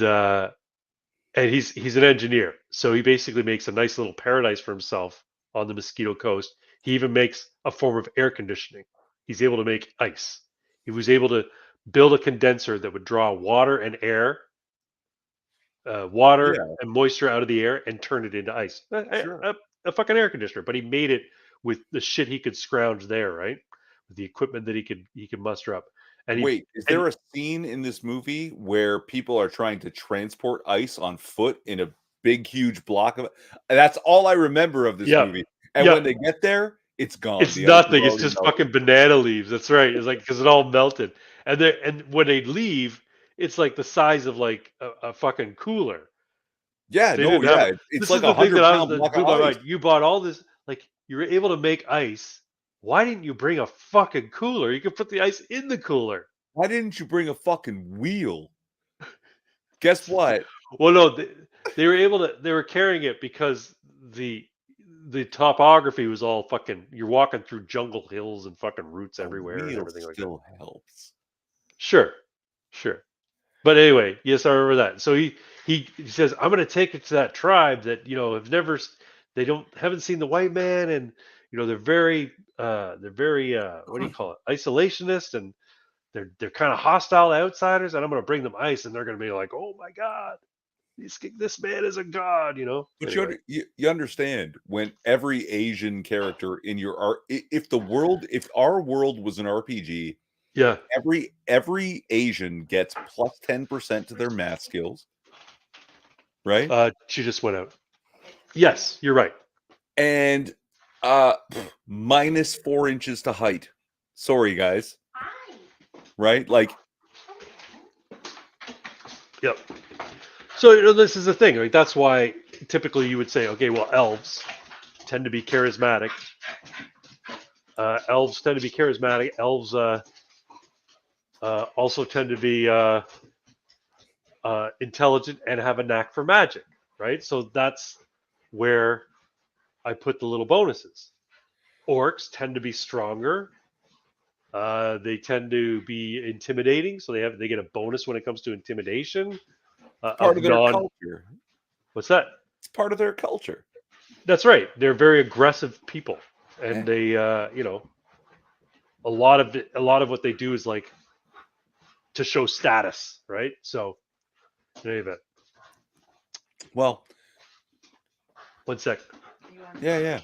he's an engineer, so he basically makes a nice little paradise for himself on the Mosquito Coast. He even makes a form of air conditioning. He's able to make ice. He was able to build a condenser that would draw water Yeah, and moisture out of the air and turn it into ice. sure. A fucking air conditioner, but he made it with the shit he could scrounge there, right? With the equipment that he could muster up, and he Wait, is and there a scene in this movie where people are trying to transport ice on foot in a big, huge block of it? That's all I remember of this yeah, movie. And yeah. when they get there, it's gone. It's The ice is nothing. It's already just melted. fucking banana leaves. That's right. It's like because it all melted, and when they leave, it's like the size of like a fucking cooler. Yeah, They no, didn't have yeah. it. It's This is like a the thing that 100-pound that block of blew my ice. mind. You bought all this, like you were able to make ice. Why didn't you bring a fucking cooler? You could put the ice in the cooler. Why didn't you bring a fucking wheel? Guess what? Well, no, they were able to. They were carrying it because the the topography was all fucking. You're walking through jungle hills and fucking roots A everywhere and wheel everything like that. still helps. Sure, sure. But anyway, yes, I remember that. So he says, "I'm going to take it to that tribe that have never, they don't haven't seen the white man, and they're very what do you call it, isolationist, and they're kind of hostile to outsiders, and I'm going to bring them ice, and they're going to be like, oh my god, this man is a god." But Anyway, you understand when every Asian character in your art, if our world was an RPG, yeah. every Asian gets plus 10% to their math skills, right? She just went out. Yes, you're right. And minus 4 inches to height. Sorry, guys. Right? Like, Yep. So this is the thing, right? That's why typically you would say, okay, well, elves tend to be charismatic. Elves tend to be charismatic. Elves also tend to be intelligent and have a knack for magic, right? So that's where I put the little bonuses. Orcs tend to be stronger. They tend to be intimidating, so they get a bonus when it comes to intimidation it's part of of their non. culture. What's that? It's part of their culture. That's right. They're very aggressive people, Yeah. and they, a lot of what they do is like to show status, right? So, in any event, Well, one sec. yeah.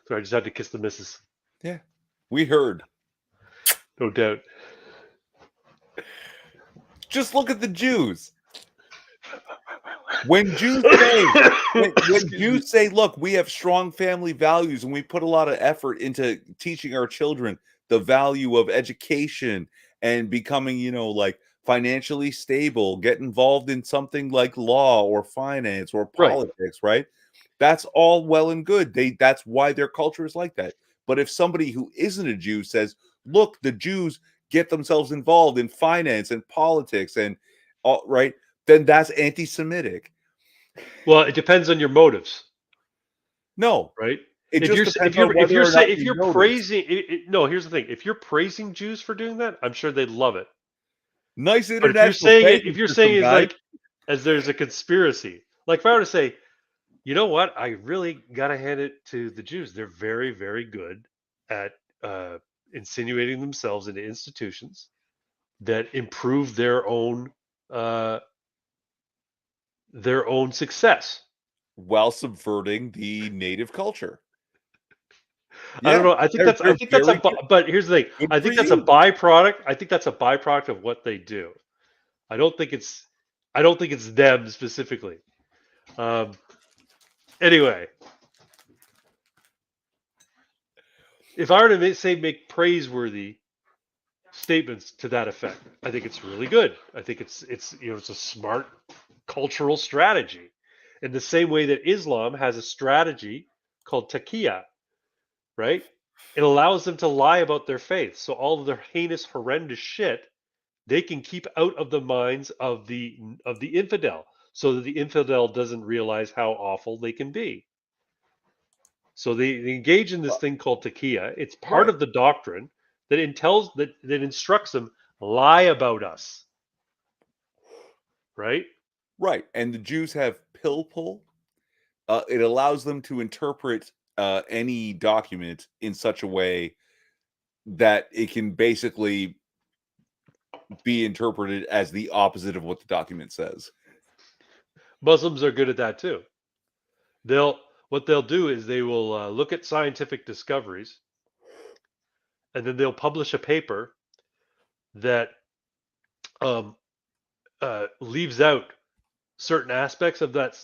So I just had to kiss the missus. Yeah. We heard. No doubt. Just look at the Jews. When Jews say, when Excuse me. Jews say, look, we have strong family values and we put a lot of effort into teaching our children the value of education and becoming, like financially stable, get involved in something like law or finance or Right. politics, right? That's all well and good. That's why their culture is like that. But if somebody who isn't a Jew says, look, the Jews get themselves involved in finance and politics and all right, then that's anti-Semitic. Well, it depends on your motives, No, right? it If just you're depends if on you're if whether you're or not saying if you you're know this. praising, no, here's the thing: if you're praising Jews for doing that, I'm sure they'd love it. Nice But if you're international saying it, if banking you're saying system, it's guys. like as there's a conspiracy, like if I were to say, you know what, I really gotta hand it to the Jews; they're very, very good at uh, insinuating themselves into institutions that improve uh, their own success. while subverting the native culture. I don't Yeah, know. I they're think that's a very good. but here's the thing. Good I for think that's a you. byproduct. I think that's a byproduct of what they do. I don't think it's I don't think it's them specifically. Um, anyway, if I were to say make praiseworthy statements to that effect, I think it's really good. I think it's it's a smart cultural strategy. In the same way that Islam has a strategy called taqiyya, right? It allows them to lie about their faith. So all of their heinous, horrendous shit, they can keep out of the minds of the infidel, so that the infidel doesn't realize how awful they can be. So they engage in this thing called taqiyya. It's part Right, of the doctrine that instructs them lie about us, right? right, and the Jews have pill pull. It allows them to interpret, any document in such a way that it can basically be interpreted as the opposite of what the document says. Muslims are good at that too. They'll what they'll do is they will look at scientific discoveries, and then they'll publish a paper that um, leaves out certain aspects of that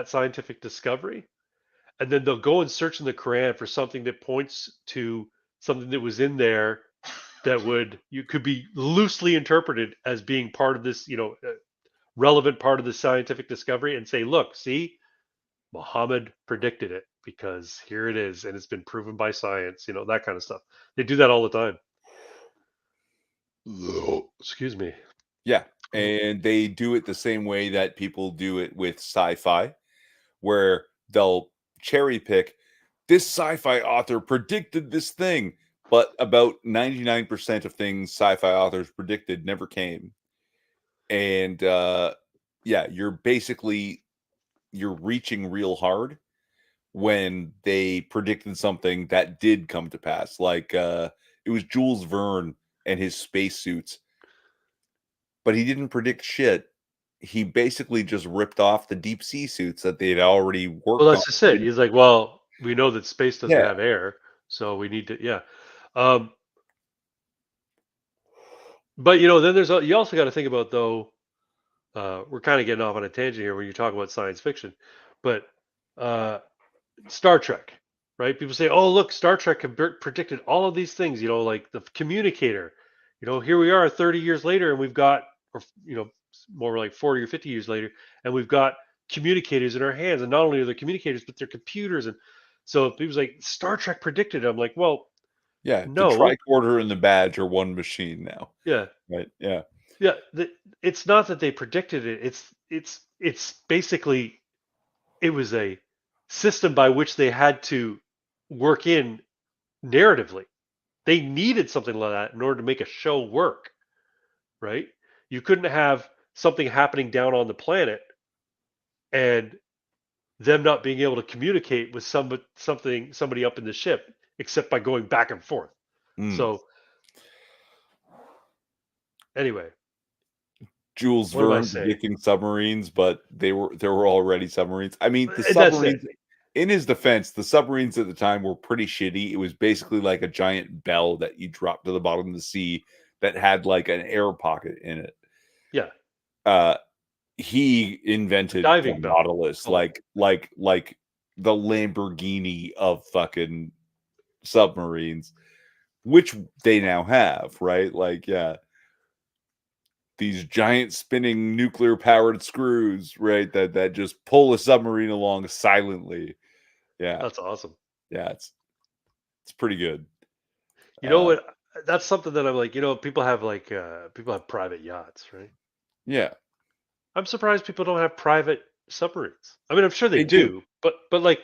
scientific discovery, and then they'll go and search in the Quran for something that points to something that was in there that would you could be loosely interpreted as being part of this, relevant part of the scientific discovery, and say, look, see, Muhammad predicted it because here it is, and it's been proven by science, that kind of stuff. They do that all the time. Excuse me. Yeah, and they do it the same way that people do it with sci-fi, where they'll cherry pick, "This sci-fi author predicted this thing," but about 99% of things sci-fi authors predicted never came. And, yeah, you're reaching real hard when they predicted something that did come to pass. Like, it was Jules Verne and his spacesuits, but he didn't predict shit. He basically just ripped off the deep sea suits that they had already Well, worked on. that's just it. He's like, well, we know that space doesn't Yeah. have air, so we need to, yeah. Um, but then you also got to think about though. We're kind of getting off on a tangent here when you talk about science fiction, but uh, Star Trek, right? People say, "Oh, look, Star Trek predicted all of these things." Like the communicator. Here we are 30 years later, and we've got, or more like 40 or 50 years later, and we've got communicators in our hands. And not only are they communicators, but they're computers. And so people's like, Star Trek predicted it. I'm like, well, Yeah, the no, tricorder and the badge are one machine now, yeah, right? Yeah. yeah. It's not that they predicted it. It's basically it was a system by which they had to work in narratively. They needed something like that in order to make a show work, right? You couldn't have something happening down on the planet and them not being able to communicate with somebody up in the ship except by going back and forth. Mm. So anyway, Jules what am I Verne saying? predicting submarines, but there were already submarines. I mean, the And that's it. submarines in his defense, the submarines at the time were pretty shitty. It was basically like a giant bell that you drop to the bottom of the sea that had like an air pocket in it. Yeah, Uh he a invented the diving bell. It's Nautilus, called. like the Lamborghini of fucking submarines, which they now have, right? Like, yeah, these giant spinning nuclear powered screws, right? That just pull a submarine along silently. Yeah, That's awesome. yeah, it's pretty good. You know Uh, what? That's something that I'm like, people have private yachts, right? yeah, I'm surprised people don't have private submarines. I mean, I'm sure they they do. do, but like,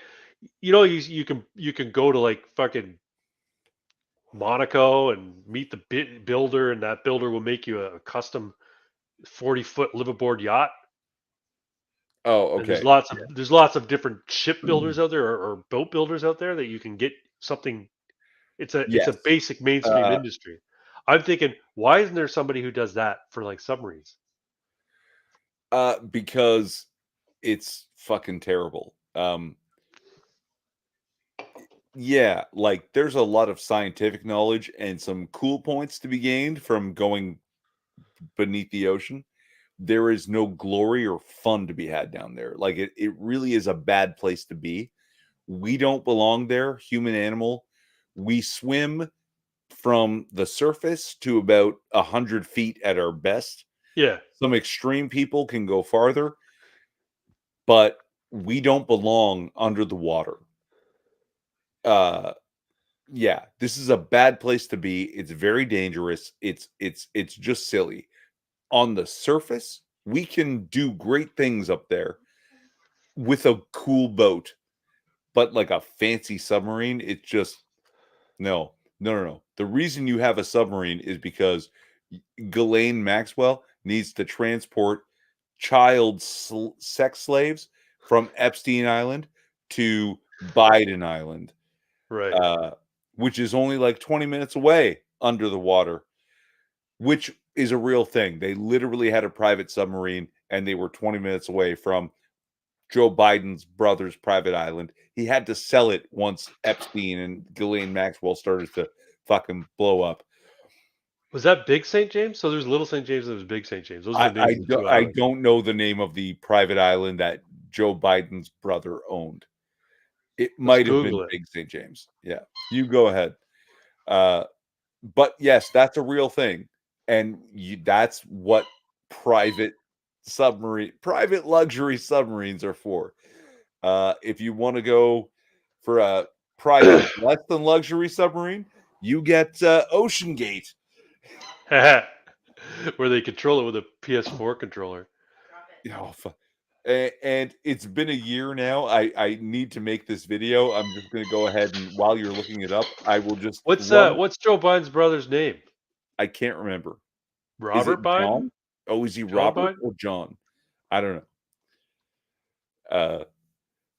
you can go to like fucking Monaco and meet the builder, and that builder will make you a custom 40-foot liveaboard yacht. Oh, And there's okay. lots of different ship builders out there, or boat builders out there that you can get something. It's a Yes, basic mainstream uh, industry. I'm thinking, why isn't there somebody who does that for like submarines? because It's fucking terrible. Yeah, like there's a lot of scientific knowledge and some cool points to be gained from going beneath the ocean. There is no glory or fun to be had down there. Like it really is a bad place to be. We don't belong there, human animal. We swim from the surface to about 100 feet at our best. Yeah. Some extreme people can go farther, but we don't belong under the water. Uh yeah, this is a bad place to be. It's very dangerous. It's just silly. On the surface, we can do great things up there with a cool boat, but like a fancy submarine, it's just no, no, no, no. The reason you have a submarine is because Ghislaine Maxwell needs to transport sex slaves from Epstein Island to Biden Island, Right. uh, which is only like 20 minutes away under the water, which is a real thing. They literally had a private submarine and they were 20 minutes away from Joe Biden's brother's private island. He had to sell it once Epstein and Ghislaine Maxwell started to fucking blow up. Was that Big St. James? So there's Little St. James and there's Big St. James. Those are the names of the two I islands. don't know the name of the private island that Joe Biden's brother owned. It Let's might have been Google it. Big St. James. Yeah, you go ahead. Uh, but yes, that's a real thing, and that's what private private luxury submarines are for. If you want to go for a private, less than luxury submarine, you get Ocean Gate. Where they control it with a PS4 controller. Oh, and it's been a year now. I need to make this video. I'm just going to go ahead and while you're looking it up, I will just run. What's Joe Biden's brother's name? I can't remember. Is it Robert Biden? John? Oh, is he John Robert Biden? or John? I don't know.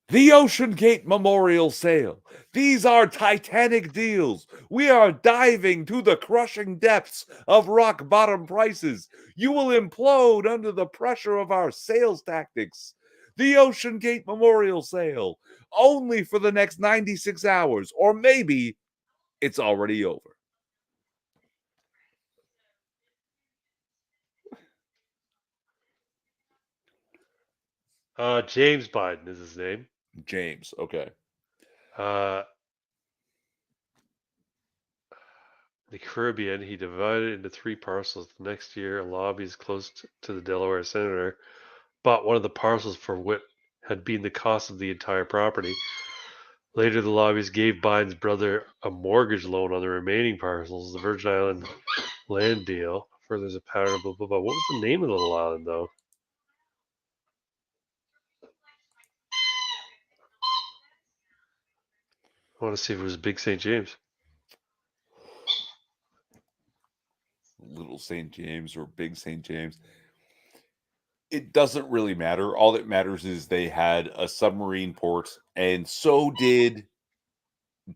The Ocean Gate Memorial Sale. These are titanic deals. We are diving to the crushing depths of rock bottom prices. You will implode under the pressure of our sales tactics. The Ocean Gate Memorial Sale. Only for the next 96 hours, or maybe it's already over. James Biden is his name. James, okay. Uh, the Caribbean. He divided it into three parcels. The next year, a lobby is close to the Delaware senator bought one of the parcels for what had been the cost of the entire property. Later, the lobbyists gave Biden's brother a mortgage loan on the remaining parcels. The Virgin Island land deal. Further, there's a pattern of blah, blah, blah. What was the name of the little island, though? I want to see if it was Big St. James. Little St. James or Big St. James. It doesn't really matter. All that matters is they had a submarine port, and so did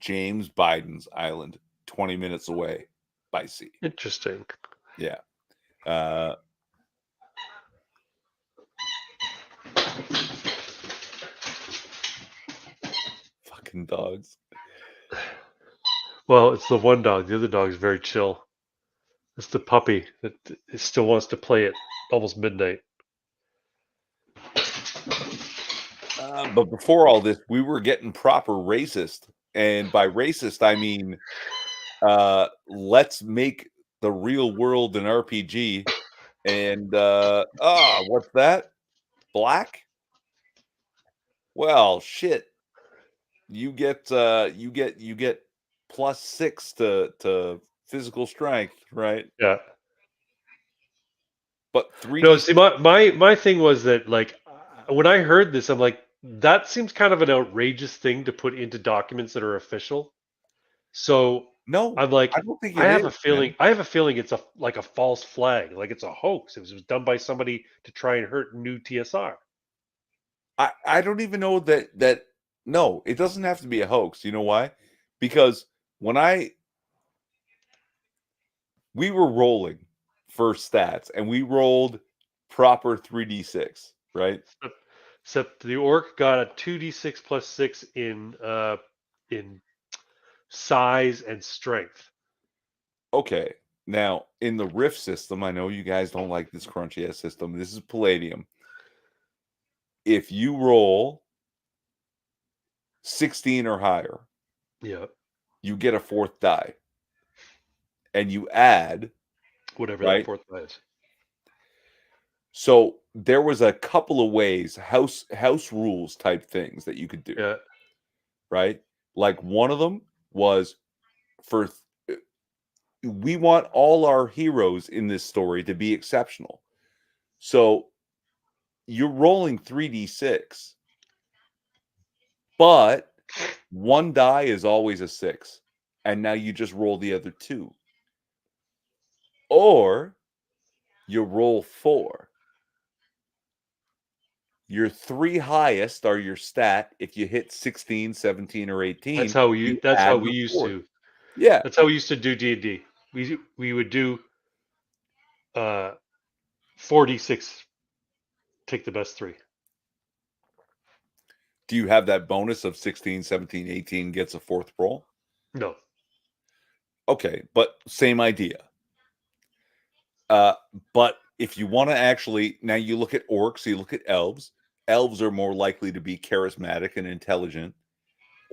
James Biden's island, 20 minutes away by sea. Interesting. Yeah. Uh, fucking dogs. Well, it's the one dog. The other dog is very chill. It's the puppy that still wants to play at almost midnight. But before all this, we were getting proper racist. And by racist, I mean, let's make the real world an RPG. And, what's that? Black? Well, shit. You get +6 to physical strength, right? Yeah. But No, 3D see, my thing was that like when I heard this, I'm like, that seems kind of an outrageous thing to put into documents that are official. So no, I'm like, I don't think it is, man. I have a feeling it's a false flag, like it's a hoax. It was done by somebody to try and hurt new TSR. I don't even know that no, it doesn't have to be a hoax. You know why? Because when we were rolling for stats and we rolled proper 3D6, right? Except the orc got a 2d6 plus 6 in size and strength. Okay. Now, in the Rift system, I know you guys don't like this crunchy ass system. This is Palladium. If you roll 16 or higher, Yeah, you get a fourth die. And you add, whatever that right? fourth die is. So there was a couple of ways, house rules type things that you could do, Yeah, right? Like one of them was for we want all our heroes in this story to be exceptional. So you're rolling 3d6, but one die is always a 6. And now you just roll the other two. Or you roll 4. Your 3 highest are your stat. If you hit 16, 17, or 18, you that's how add we the used 4. to. Yeah. That's how we used to do D&D. We would do 4d6, take the best 3. Do you have that bonus of 16, 17, 18 gets a fourth roll? No. Okay, but same idea. Uh, but if you want to actually, now you look at orcs, you look at elves. Elves are more likely to be charismatic and intelligent.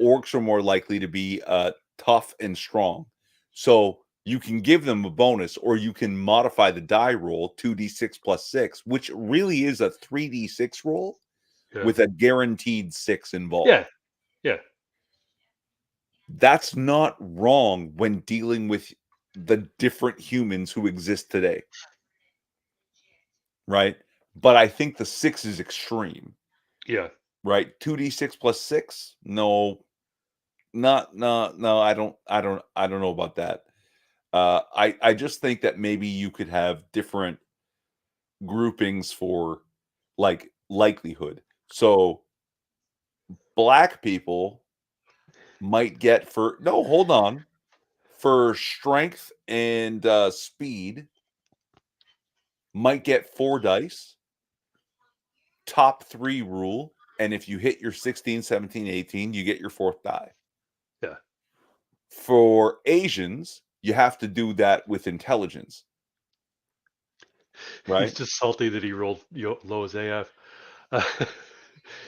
Orcs are more likely to be tough and strong. So you can give them a bonus, or you can modify the die roll 2d6 plus 6, which really is a 3d6 roll Yeah. with a guaranteed 6 involved. Yeah. Yeah. That's not wrong when dealing with the different humans who exist today. Right? But I think the 6 is extreme. Yeah. Right? 2d6 plus 6? No. No, I don't know about that. I just think that maybe you could have different groupings for like likelihood. So black people might get for no, hold on. For strength and speed, might get 4 dice, top 3 rule, and if you hit your 16, 17, 18, you get your fourth die. Yeah. For Asians, you have to do that with intelligence, He's right? just salty that he rolled low as AF. Uh,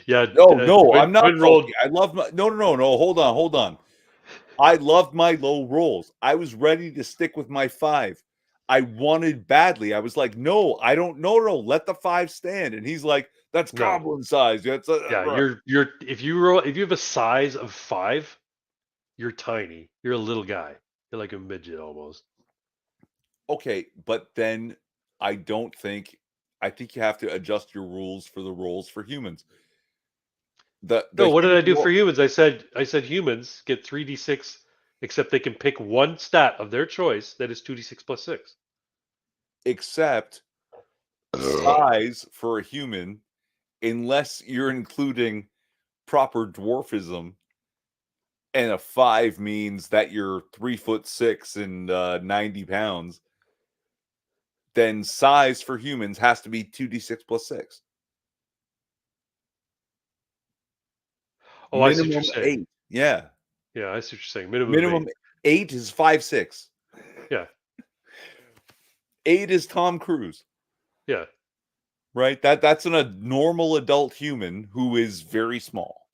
yeah. No, I'm not Twin rolled. salty. I love my no. Hold on. I loved my low rolls. I was ready to stick with my 5. I wanted badly. I was like, no, I don't. No. Let the 5 stand. And he's like, that's No. goblin size. That's Yeah. You're if you have a size of 5, you're tiny. You're a little guy. You're like a midget almost. okay. But then I don't think. I think you have to adjust your rules for the rolls for humans. The No, what did I human do for roll, humans? I said humans get 3d6, except they can pick one stat of their choice that is 2d6 plus 6. except size for a human, unless you're including proper dwarfism, and a 5 means that you're 3'6" and 90 pounds, then size for humans has to be 2d6 plus 6. Oh, I see what you're Minimum saying. 8. Yeah. Yeah, I see what you're saying. Minimum of Minimum 8. 8 is 5'6". Yeah. 8 is Tom Cruise, Yeah. right? That's a normal adult human who is very small.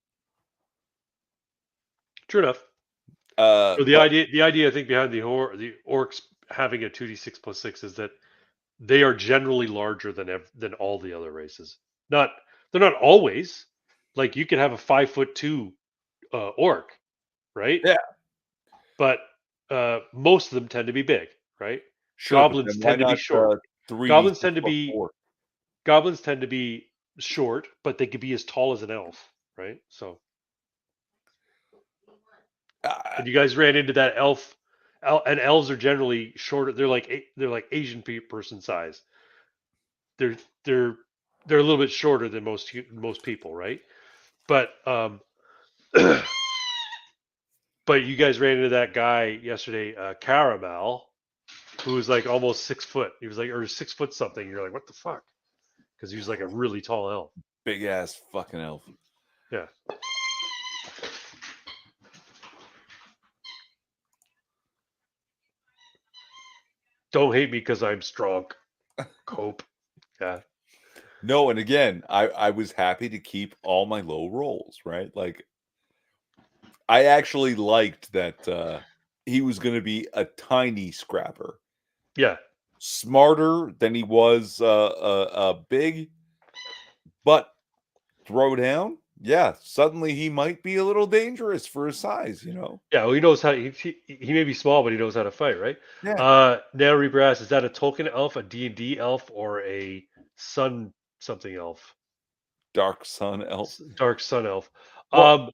True enough. So the But idea I think behind the orcs having a 2d6 plus 6 is that they are generally larger than all the other races. Not they're not always. Like you could have a 5'2" orc, right? yeah, But most of them tend to be big, right? sure, but Goblins then why tend to be not short. Goblins 3d6 tend to plus be 4? goblins tend to be short, but they could be as tall as an elf, right? So, Uh, and you guys ran into that and elves are generally shorter. They're like Asian person size. They're they're they're a little bit shorter than most people, right? But but you guys ran into that guy yesterday, Caramel, who was like almost 6 foot. He was like or 6 foot something. You're like, what the fuck? Because he was like a really tall elf. Big ass fucking elf. Yeah. Don't hate me because I'm strong. Cope. Yeah. No, and again, I was happy to keep all my low rolls, right? Like I actually liked that he was going to be a tiny scrapper, Yeah. smarter than he was big, but throw down. Yeah, suddenly he might be a little dangerous for his size, you know. Yeah. Well, he knows how. He may be small, but he knows how to fight, right? Yeah, Now, Rebrass, is that a Tolkien elf, a D&D elf, or a sun something elf? Dark Sun Elf. Dark sun elf. Well,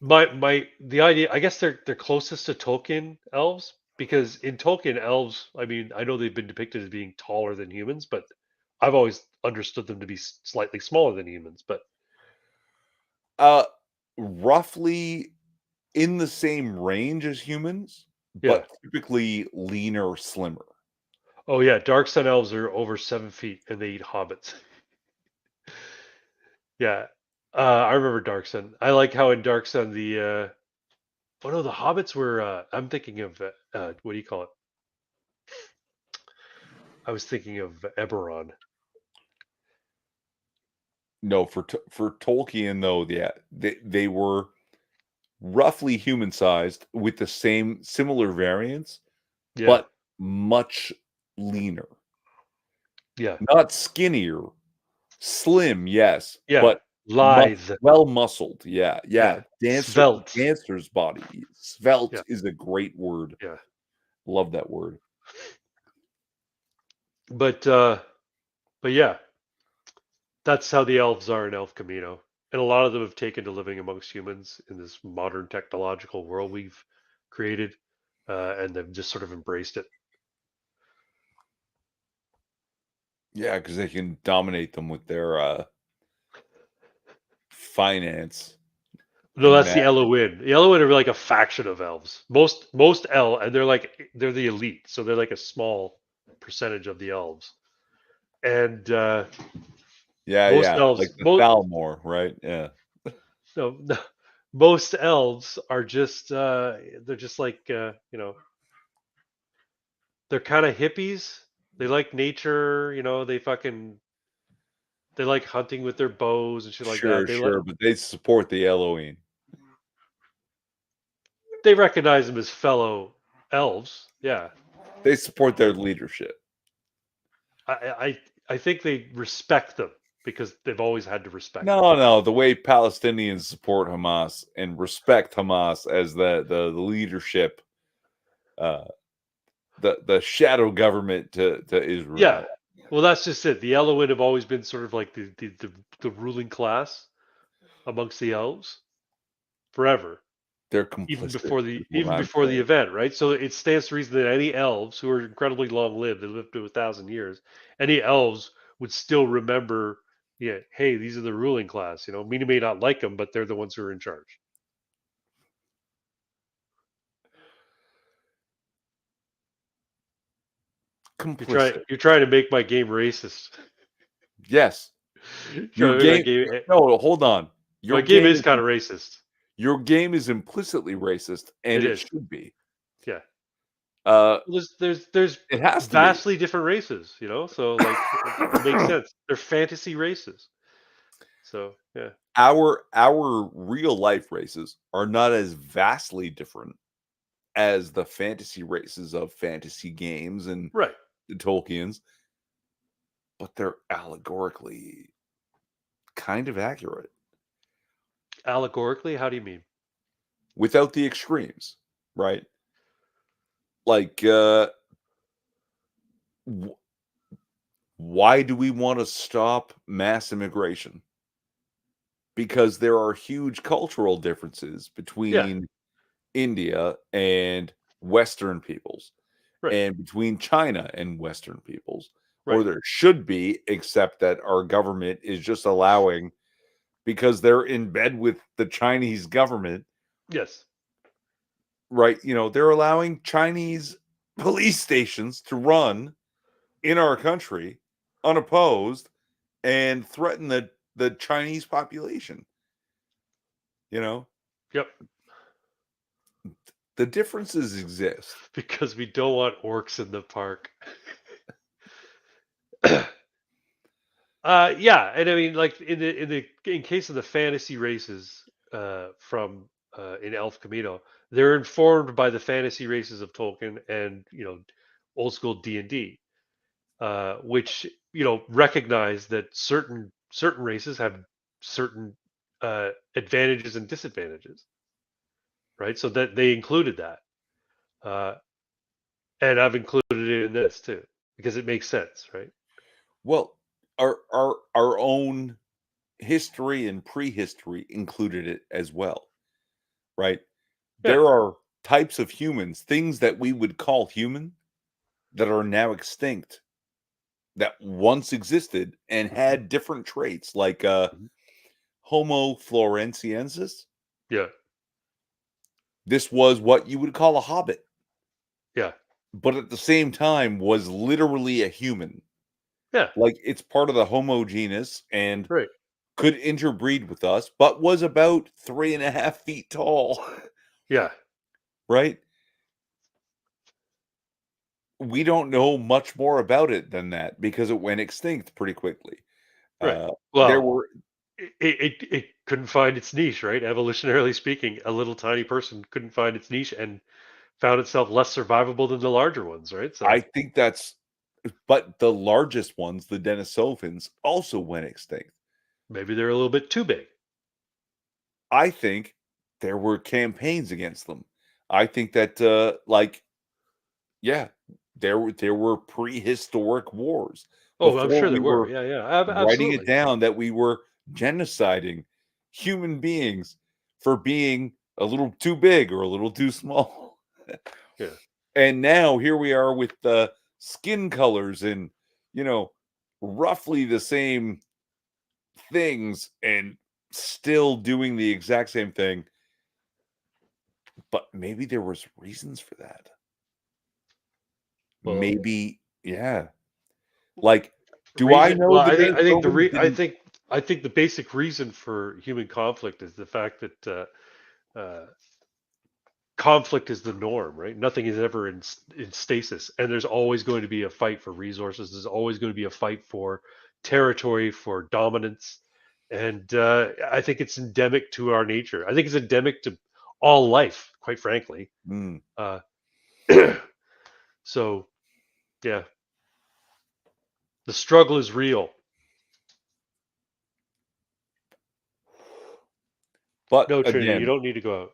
Um, the idea, I guess they're closest to Tolkien elves because in Tolkien elves, I mean, I know they've been depicted as being taller than humans, but I've always understood them to be slightly smaller than humans. But uh, roughly in the same range as humans, yeah. but typically leaner, slimmer. Oh yeah, dark sun elves are over 7 feet and they eat hobbits. Yeah. I remember Dark Sun. I like how in Dark Sun oh no, the hobbits were I'm thinking of what do you call it? I was thinking of Eberron. No, for Tolkien though, yeah, they were roughly human sized with the same similar variants, Yeah. but much leaner. Yeah. Not skinnier, slim, yes, Yeah. but Lithe. well muscled. Yeah, Yeah. yeah. Svelte. Dancer's body. Svelte Yeah. is a great word. Yeah. Love that word. But uh but yeah, that's how the elves are in Elf Camino. And a lot of them have taken to living amongst humans in this modern technological world we've created, and they've just sort of embraced it. Yeah, because they can dominate them with their finance No, and that's the math. Eowyn. The Eowyn are like a faction of elves. Most El, and they're the elite, so they're like a small percentage of the elves. And Yeah, most yeah. Like elves, the Thalmor, right? Yeah. no, no, most elves are just they're just like they're kind of hippies. They like nature, they like hunting with their bows and shit like that. Sure, sure. But they support the Elohim. They recognize them as fellow elves. Yeah, They support their leadership. I I I think they respect them because they've always had to respect them. No, no, the way Palestinians support Hamas and respect Hamas as the leadership, uh, the shadow government to Yeah, Israel. well, that's just it. The Elohim have always been sort of like the ruling class amongst the elves forever, They're complicit, is what even I'm before the saying. event, right? So it stands to reason that any elves who are incredibly long lived, they lived to 1,000 years, any elves would still remember, yeah, hey, these are the ruling class. We may not like them, but they're the ones who are in charge. Complicit. You're trying to make my game racist. Yes. You're Your trying to make my game game. no, hold on. My Your game game is is kind of racist. your game is implicitly racist, and It it is. should be. Yeah. Uh, Well, there's it has to be. vastly different races. So like it makes sense. They're fantasy races. So yeah. Our real life races are not as vastly different as the fantasy races of fantasy games and Right. the Tolkien's, but they're allegorically kind of accurate Allegorically, how do you mean? without the extremes, right? Like, w- why do we want to stop mass immigration? Because there are huge cultural differences Yeah. between India and Western peoples, Right. and between China and Western peoples, or Right. there should be, except that our government is just allowing because they're in bed with the Chinese government, Yes. right? They're allowing Chinese police stations to run in our country unopposed and threaten the the Chinese population. You know, Yep. the differences exist. Because we don't want orcs in the park. Yeah, and I mean, like in case of the fantasy races from in Elf Camino, they're informed by the fantasy races of Tolkien and old school D&D, which recognize that certain races have certain advantages and disadvantages, right? So that they included that, uh, and I've included it in this too because it makes sense, right? Well, our own history and prehistory included it as well, right? Yeah. There are types of humans, things that we would call human, that are now extinct, that once existed and had different traits, like Mhm. Homo floresiensis. Yeah. This was what you would call a hobbit, Yeah. but at the same time was literally a human. Yeah. Like it's part of the Homo genus and Right. could interbreed with us, but was about 3.5 feet tall, Yeah. right? We don't know much more about it than that because it went extinct pretty quickly. Right. There Well, were, it couldn't find its niche, right? Evolutionarily speaking, a little tiny person couldn't find its niche and found itself less survivable than the larger ones, right? I So think that's, but the largest ones, the Denisovans, also went extinct. maybe they're a little bit too big. I think there were campaigns against them. I think that, yeah, there were prehistoric wars Oh, I'm before sure we there were. were Yeah, yeah, writing it absolutely. down that we were genociding human beings for being a little too big or a little too small. Yeah, And now here we are with the skin colors and, you know, roughly the same things and still doing the exact same thing. But maybe there was reasons for that. well, Maybe, yeah. Like, do I reason. know Well, the I think Denisovans didn't? I think the basic reason for human conflict is the fact that conflict is the norm, right? Nothing is ever in stasis, and there's always going to be a fight for resources. There's always going to be a fight for territory, for dominance, and I think it's endemic to our nature. I think it's endemic to all life, quite frankly. Mm. Uh, so, yeah, the struggle is real. But No, Trinity, you again, don't need to go out.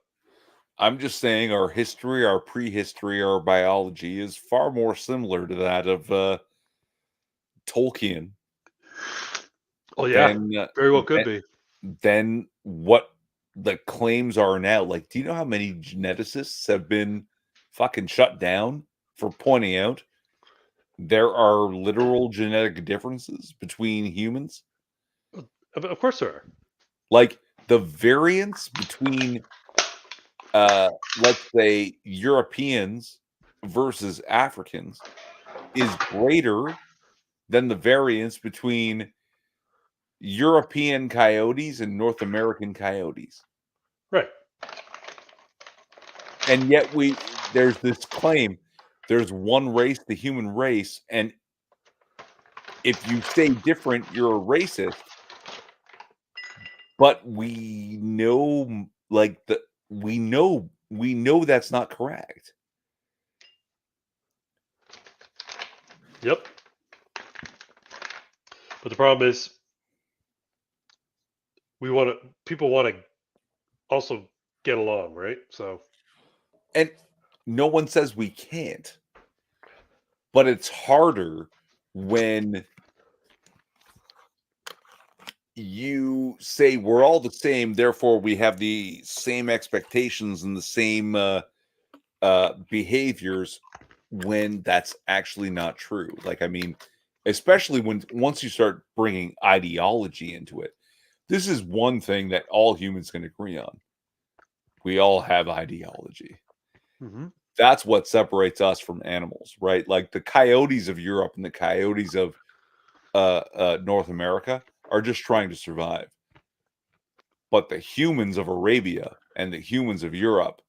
I'm just saying our history, our prehistory, our biology is far more similar to that of Tolkien Oh yeah, than very well could be. than what the claims are now. Like, do you know how many geneticists have been fucking shut down for pointing out there are literal genetic differences between humans? Of course there are. Like the variance between let's say Europeans versus Africans is greater than the variance between European coyotes and North American coyotes. Right. And yet there's this claim there's one race, the human race, and if you say different, you're a racist. But we know like the we know that's not correct. Yep. But the problem is, people want to also get along, right? So And no one says we can't, but it's harder when you say we're all the same, therefore we have the same expectations and the same behaviors when that's actually not true. Like, I mean, especially when once you start bringing ideology into it, this is one thing that all humans can agree on. We all have ideology. hmm That's what separates us from animals, right? Like the coyotes of Europe and the coyotes of North America are just trying to survive. But the humans of Arabia and the humans of Europe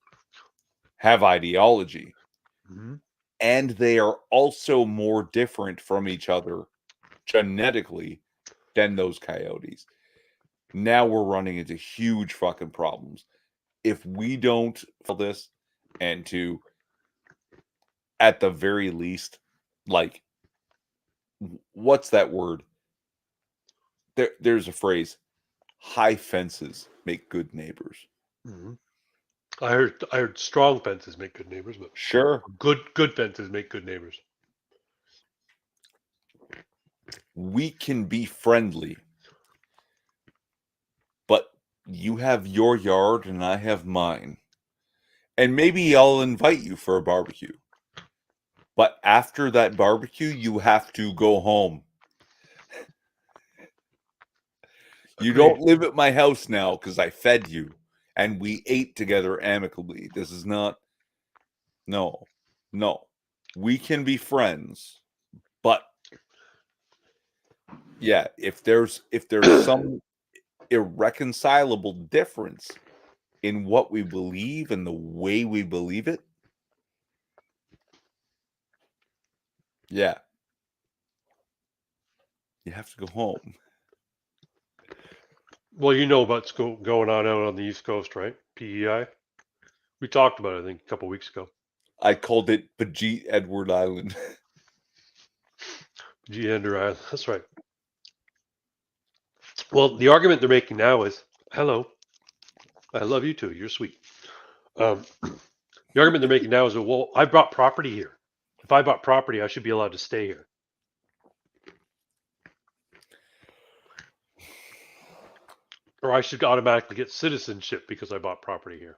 have ideology. Mhm. And they are also more different from each other genetically than those coyotes. Now we're running into huge fucking problems. If we don't feel this and to, at the very least, like, what's that word? There's a phrase, high fences make good neighbors. Mhm. I heard strong fences make good neighbors, but Sure, good fences make good neighbors. we can be friendly, but you have your yard and I have mine. And maybe I'll invite you for a barbecue. But after that barbecue, you have to go home. You Agreed. don't live at my house now because I fed you and we ate together amicably. This is not, no, no. We can be friends, but yeah, if there's some irreconcilable difference in what we believe and the way we believe it, yeah, you have to go home. Well, you know what's going on out on the East Coast, right? PEI. We talked about it, I think, a couple weeks ago. I called it Bajit Edward Island. Geander Island. That's right. Well, the argument they're making now is, hello, I love you too. You're sweet. The argument they're making now is, well, I bought property here. If I bought property, I should be allowed to stay here. Or I should automatically get citizenship because I bought property here.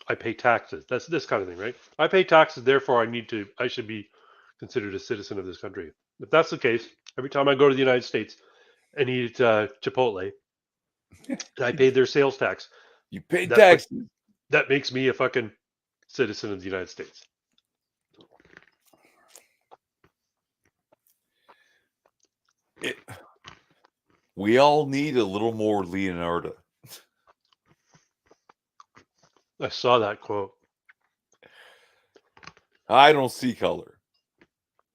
I pay taxes. That's this kind of thing, right? I pay taxes, therefore I should be considered a citizen of this country. If that's the case, every time I go to the United States and eat Chipotle, and I paid their sales tax, You pay that put taxes. that makes me a fucking citizen of the United States. We all need a little more Leonardo. I saw that quote. I don't see color,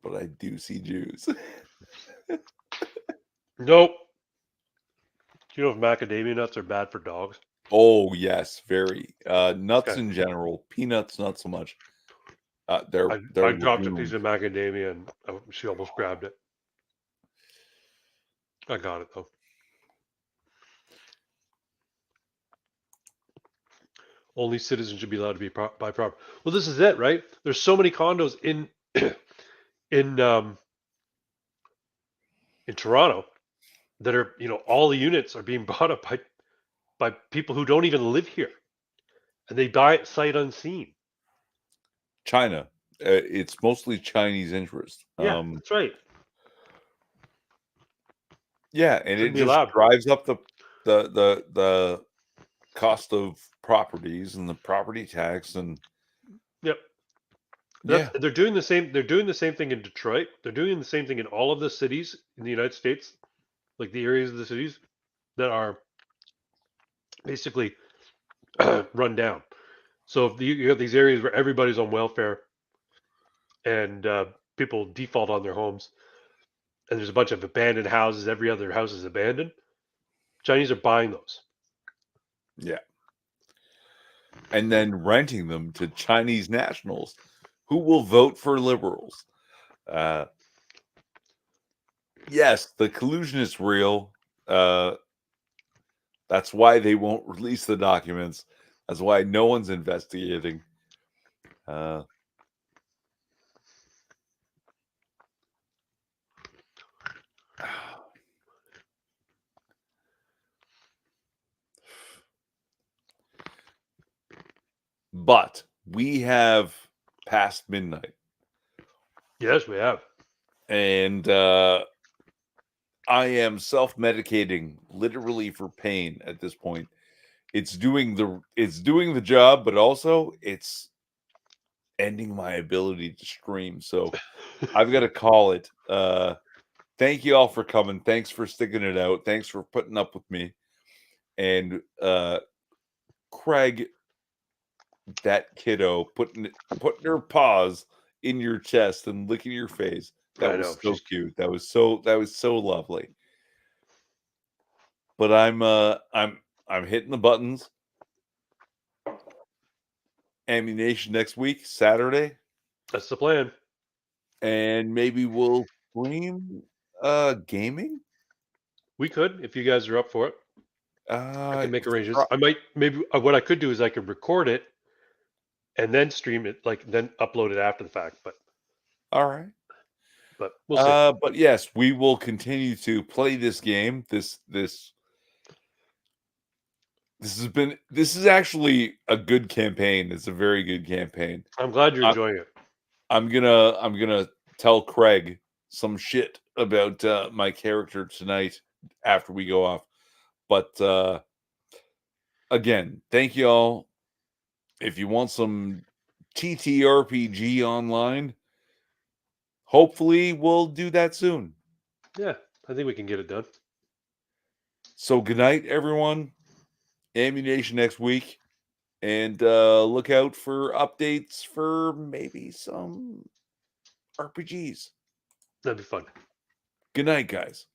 but I do see Jews. Nope. Do you know if macadamia nuts are bad for dogs? Oh yes, very. Nuts Okay. in general, peanuts not so much. They're I dropped a piece legumes. of macadamia and she almost grabbed it. I got it though. Only citizens should be allowed to buy property. Well, this is it, right? There's so many condos in in Toronto that are, all the units are being bought up by people who don't even live here, and they buy it sight unseen. China. It's mostly Chinese interest. Yeah, that's right. Yeah, and it Shouldn't be just allowed. drives up the cost of properties and the property tax and Yep. yeah, They're doing the same. They're doing the same thing in Detroit. They're doing the same thing in all of the cities in the United States, like the areas of the cities that are basically run down. So if you have these areas where everybody's on welfare and people default on their homes, and there's a bunch of abandoned houses, every other house is abandoned. Chinese are buying those. yeah. And then renting them to Chinese nationals who will vote for liberals. Uh, yes, the collusion is real. That's why they won't release the documents. That's why no one's investigating. Uh, but we have past midnight. Yes, we have. And I am self-medicating literally for pain at this point. It's doing the job, but also it's ending my ability to stream. So I've got to call it. thank you all for coming. Thanks for sticking it out. Thanks for putting up with me. And Craig, that kiddo putting her paws in your chest and licking your face. That I was know so she's cute. That was so lovely. But I'm hitting the buttons. Ammunition next week, Saturday, that's the plan. and maybe we'll stream gaming. We could if you guys are up for it. I Uh can make pro- arrangements. I might maybe what I could do is I could record it and then stream it, like then upload it after the fact. all right. But we'll see. But yes, we will continue to play this game. This is actually a good campaign. It's a very good campaign. I'm glad you're I, enjoying it. I'm gonna tell Craig some shit about my character tonight after we go off. But again, thank you all. If you want some TTRPG online, hopefully we'll do that soon. Yeah, I think we can get it done. So good night, everyone. Ammunition next week. And look out for updates for maybe some RPGs. That'd be fun. Good night, guys.